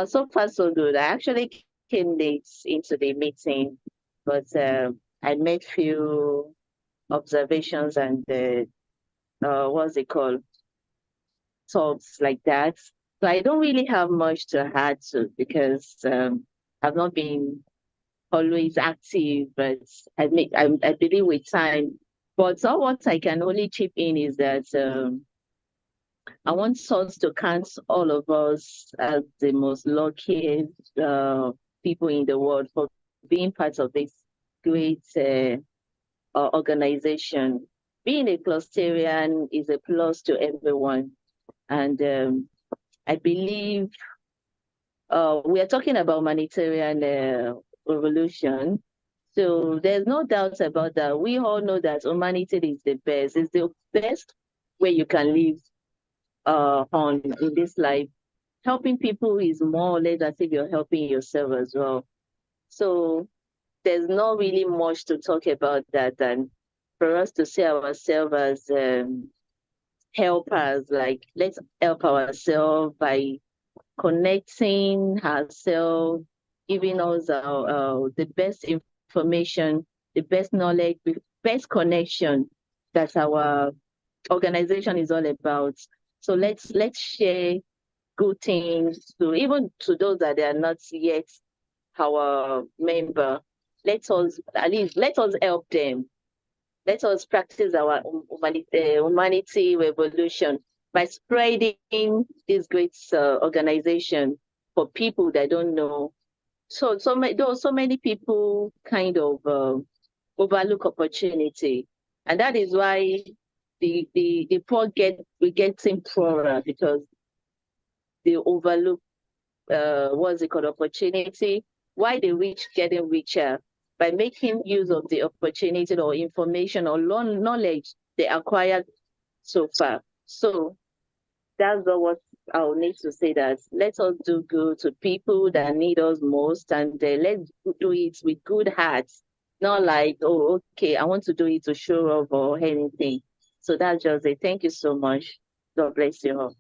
So far, so good. I actually came late into the meeting, but I made few observations and what's it called? Talks like that. So I don't really have much to add to, because I've not been always active, but I believe with time. But all what I can only chip in is that I want us to count all of us as the most luckiest people in the world for being part of this great organization. Being a clusterian is a plus to everyone. And I believe we are talking about humanitarian revolution. So there's no doubt about that. We all know that humanity is the best. It's the best way you can live on in this life. Helping people is more or less as if you're helping yourself as well. So there's not really much to talk about that than for us to see ourselves as helpers. Like, let's help ourselves by connecting ourselves, giving us the best information, the best knowledge, the best connection that our organization is all about. So let's share good things even to those that are not yet our member. Let us help them. Let us practice our humanity revolution by spreading this great organization for people that don't know. So many people kind of overlook opportunity, and that is why the poor we getting poorer, because they overlook what's it called, opportunity. Why the rich getting richer? By making use of the opportunity or information or knowledge they acquired so far. So that's what I'll need to say, that let us do good to people that need us most, and let's do it with good hearts, not like, oh, okay, I want to do it to show off or anything. So that's just it. Thank you so much. God bless you all.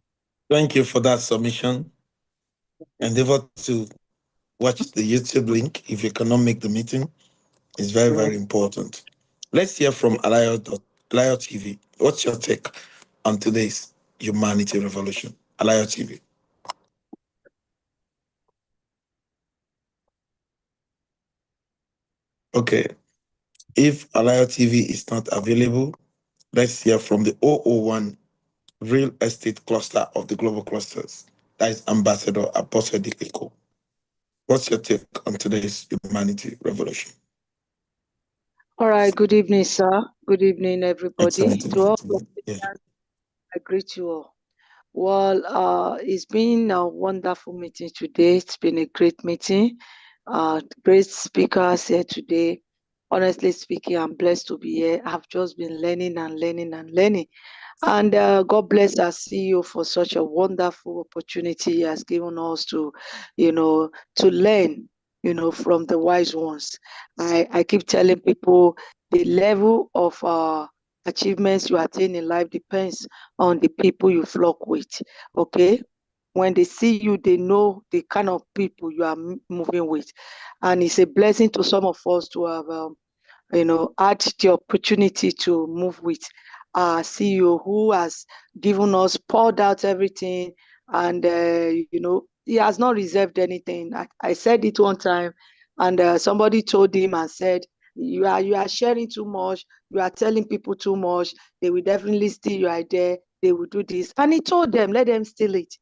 Thank you for that submission. Endeavor to watch the YouTube link if you cannot make the meeting. It's very, very important. Let's hear from Alayo TV. What's your take on today's humanity revolution? Alayo TV. Okay. If Alayo TV is not available, let's hear from the 001 real estate cluster of the global clusters. That is Ambassador Apostle Dikiko. What's your take on today's humanity revolution? All right. Good evening, sir. Good evening, everybody. To all, I greet you all. Well, it's been a wonderful meeting today. It's been a great meeting. Great speakers here today. Honestly speaking, I'm blessed to be here. I've just been learning and learning and learning. And God bless our CEO for such a wonderful opportunity he has given us to, to learn, from the wise ones. I keep telling people the level of achievements you attain in life depends on the people you flock with. Okay. When they see you, they know the kind of people you are moving with. And it's a blessing to some of us to have, had the opportunity to move with our CEO, who has given us, poured out everything, and he has not reserved anything. I said it one time, and somebody told him and said, you are sharing too much, you are telling people too much, they will definitely steal your idea, they will do this. And he told them, let them steal it.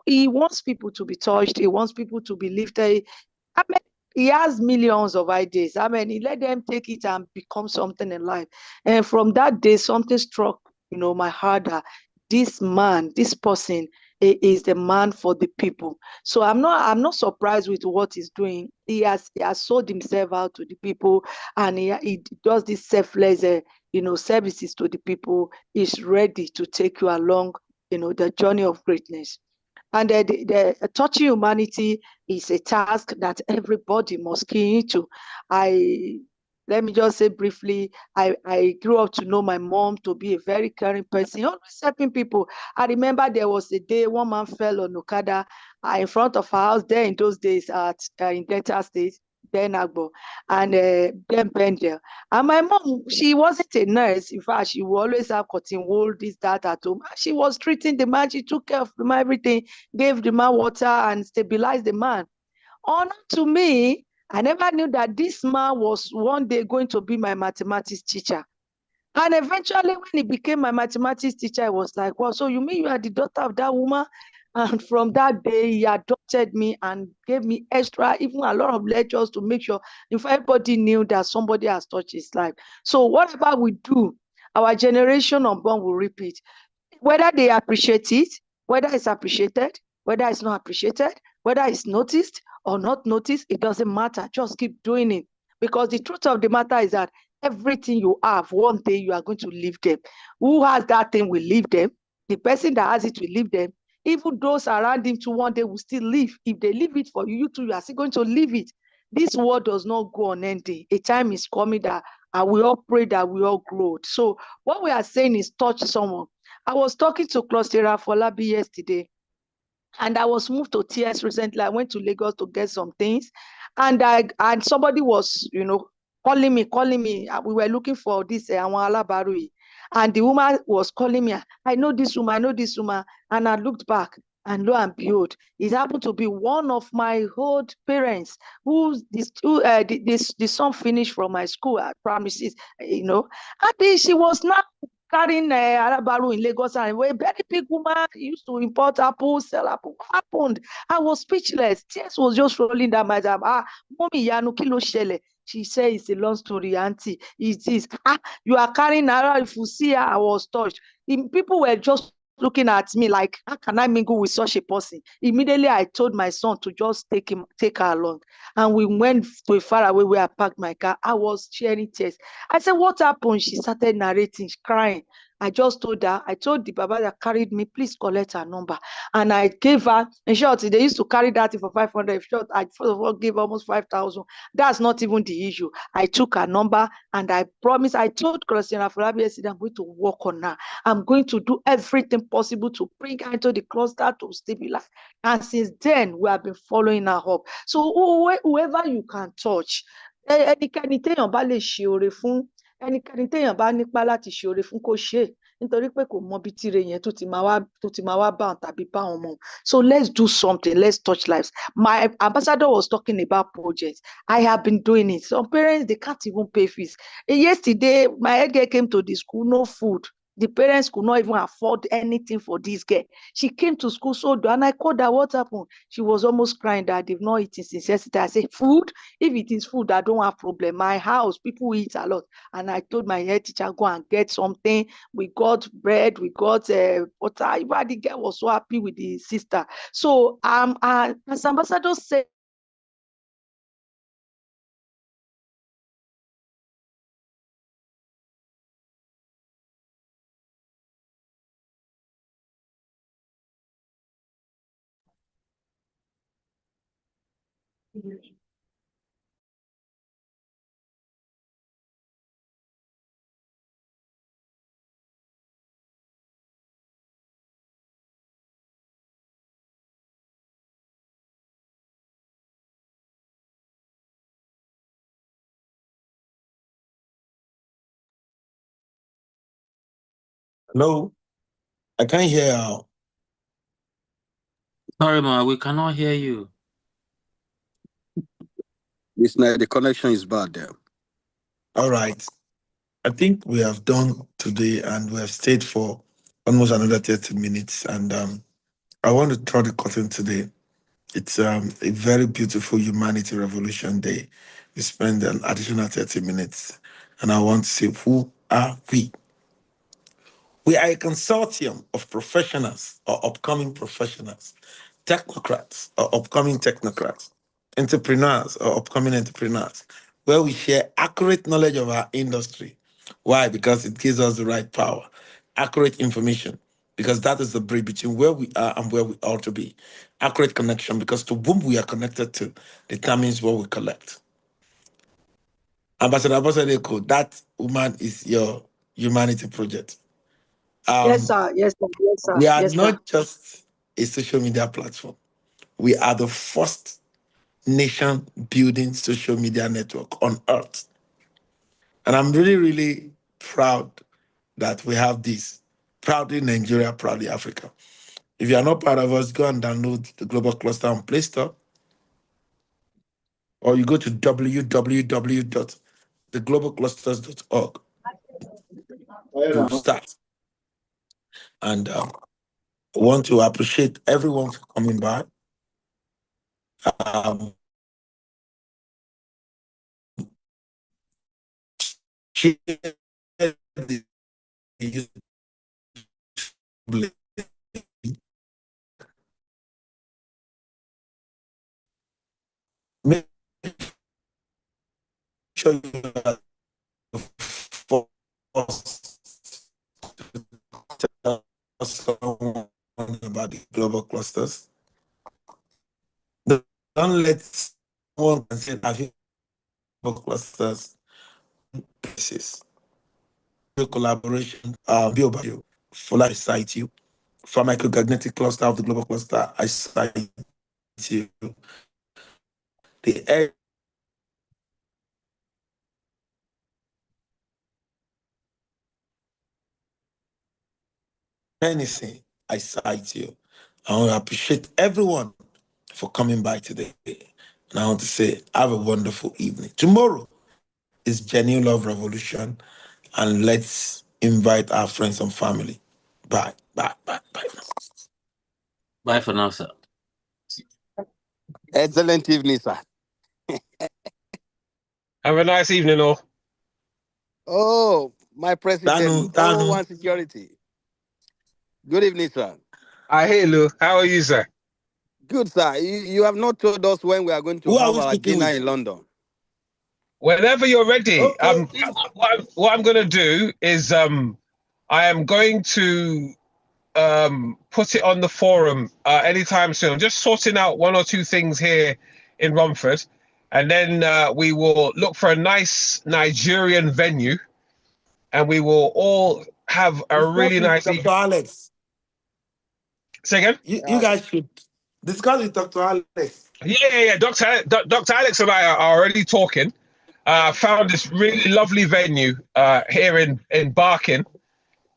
He wants people to be touched, he wants people to be lifted. I mean, he has millions of ideas. I mean, he let them take it and become something in life. And from that day, something struck, my heart that this man, this person is the man for the people. So I'm not surprised with what he's doing. He has sold himself out to the people, and he does this selfless, services to the people. He's ready to take you along, the journey of greatness. And the touching humanity is a task that everybody must key into. Let me just say briefly, I grew up to know my mom to be a very caring person, always helping people. I remember there was a day one man fell on Okada in front of her house there in those days in Delta State, then Agbo, and then Bendel. And my mom, she wasn't a nurse. In fact, she would always have cotton wool, this, that at home. She was treating the man. She took care of the man, everything, gave the man water and stabilized the man. Honor to me, I never knew that this man was one day going to be my mathematics teacher. And eventually, when he became my mathematics teacher, I was like, well, so you mean you are the daughter of that woman? And from that day, he adopted me and gave me extra, even a lot of lectures to make sure if everybody knew that somebody has touched his life. So whatever we do, our generation unborn will repeat. Whether they appreciate it, whether it's appreciated, whether it's not appreciated, whether it's noticed or not noticed, it doesn't matter. Just keep doing it. Because the truth of the matter is that everything you have, one day you are going to leave them. Who has that thing will leave them. The person that has it will leave them. Even those around him to one day will still live. If they leave it for you, you too, you are still going to leave it. This world does not go on ending. A time is coming that we all pray that we all grow. So what we are saying is touch someone. I was talking to Cluster Afolabi yesterday, and I was moved to tears recently. I went to Lagos to get some things, and somebody was, calling me. We were looking for this Awon Alabaru, and the woman was calling me. I know this woman, and I looked back, and lo and behold, it happened to be one of my old parents the son finished from my school at premises, and she was now carrying Arabaru in Lagos, and a very big woman used to import apples, sell apples. What happened? I was speechless. Tears was just rolling down my eyes. Mommy, Yanu, kilo shele. She said it's a long story, auntie. It is. You are carrying Ara. If you see her, I was touched. People were just looking at me like, how can I mingle with such a person? Immediately, I told my son to just take her along. And we went to a far away where I parked my car. I was shedding tears. I said, what happened? She started narrating, crying. I just told her, I told the Baba that carried me, please collect her number. And I gave her, in short, they used to carry that for 500. In short, I first of all gave almost 5,000. That's not even the issue. I took her number and I promised, I told Christian Afolabi yesterday, I'm going to work on her. I'm going to do everything possible to bring her into the cluster to stabilize. And since then, we have been following her up. So whoever you can touch, ẹnikẹ́ni téèyàn bá lè ṣe oore fún, ẹnikẹ́ni téèyàn bá nípá láti ṣe oore fún kó ṣe é, nítorí pé kò mọ bí tíre yẹn tó ti máa wá bá òun tàbí bá òun mọ. So let's do something, let's touch lives. My ambassador was talking about projects. I have been doing it. Some parents, they can't even pay fees. Yesterday, my head girl came to the school, no food. The parents could not even afford anything for this girl. She came to school so dull, and I called her, what happened? She was almost crying that they've not eaten since yesterday. I said, food? If it is food, I don't have problem. My house, people eat a lot. And I told my head teacher, go and get something. We got bread, we got butter. Even the girl was so happy with the sister. So as ambassador said, Hello? I can't hear you. Sorry, ma, we cannot hear you. The connection is bad there. All right. I think we have done today, and we have stayed for almost another 30 minutes. And I want to throw the curtain today. It's a very beautiful Humanity Revolution Day. We spend an additional 30 minutes, and I want to say, who are we? We are a consortium of professionals or upcoming professionals, technocrats or upcoming technocrats, entrepreneurs or upcoming entrepreneurs, where we share accurate knowledge of our industry. Why? Because it gives us the right power, accurate information, because that is the bridge between where we are and where we ought to be. Accurate connection, because to whom we are connected to determines what we collect. Ambassador Eko, that woman is your Humanity Project. yes, sir. Yes, sir. Yes, sir. We are Yes, not sir. just a social media platform. We are the first nation building social media network on earth. And I'm really, really proud that we have this. Proudly Nigeria, proudly Africa. If you are not part of us, go and download the Global Cluster on Play Store. Or you go to www.theglobalclusters.org to start. And I want to appreciate everyone for coming by. Share the make sure you are tell someone about the global clusters. Don't let someone say that global clusters basis. Collaboration, be about you. Fully, I cite you. Pharmacogenic cluster of the global cluster, I cite you. The anything, I cite you. I want to appreciate everyone for coming by today. And I want to say, have a wonderful evening. Tomorrow is Genuine Love Revolution, and let's invite our friends and family. Bye. Bye. Bye. Bye. Bye for now, sir. Excellent evening, sir. Have a nice evening, all. Oh, my president. Danu. One security. Good evening, sir. I hear Lou. How are you, sir? Good, sir. You have not told us when we are going to have our dinner in London. Whenever you're ready. Okay. What I'm going to do is I am going to put it on the forum anytime soon. I'm just sorting out one or two things here in Romford, and then we will look for a nice Nigerian venue, and we will all have a really nice Dr. Alex. Say again? You guys should discuss with Dr. Alex. Yeah. Dr. Alex and I are already talking. Found this really lovely venue here in Barking.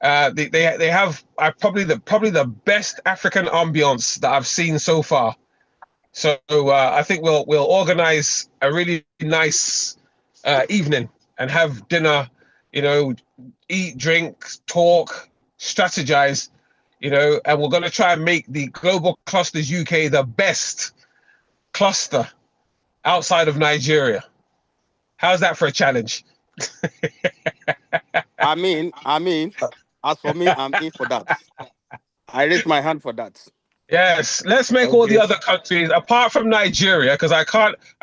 They have probably the best African ambience that I've seen so far. So I think we'll organize a really nice evening and have dinner. Eat, drink, talk, strategize. And we're going to try and make the Global Clusters UK the best cluster outside of Nigeria. How's that for a challenge? I mean, as for me, I'm in for that. I raise my hand for that. Yes, let's make all the other countries, apart from Nigeria, because I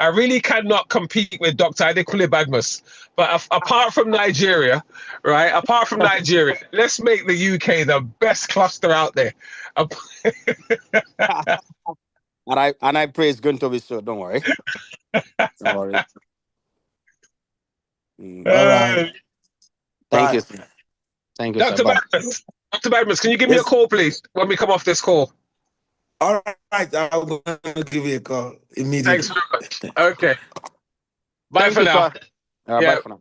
really cannot compete with Dr. Adekunle Badmus. But apart from Nigeria, right? Apart from Nigeria, let's make the UK the best cluster out there. And I pray it's going to be so. Don't worry. Don't worry. All right. Thank you, sir. Thank you, Dr. Badmus. Dr. Badmus, can you give me a call, please, when we come off this call? All right, I'm going to give you a call immediately. Thanks very much. Okay. Bye for now. Bye for now.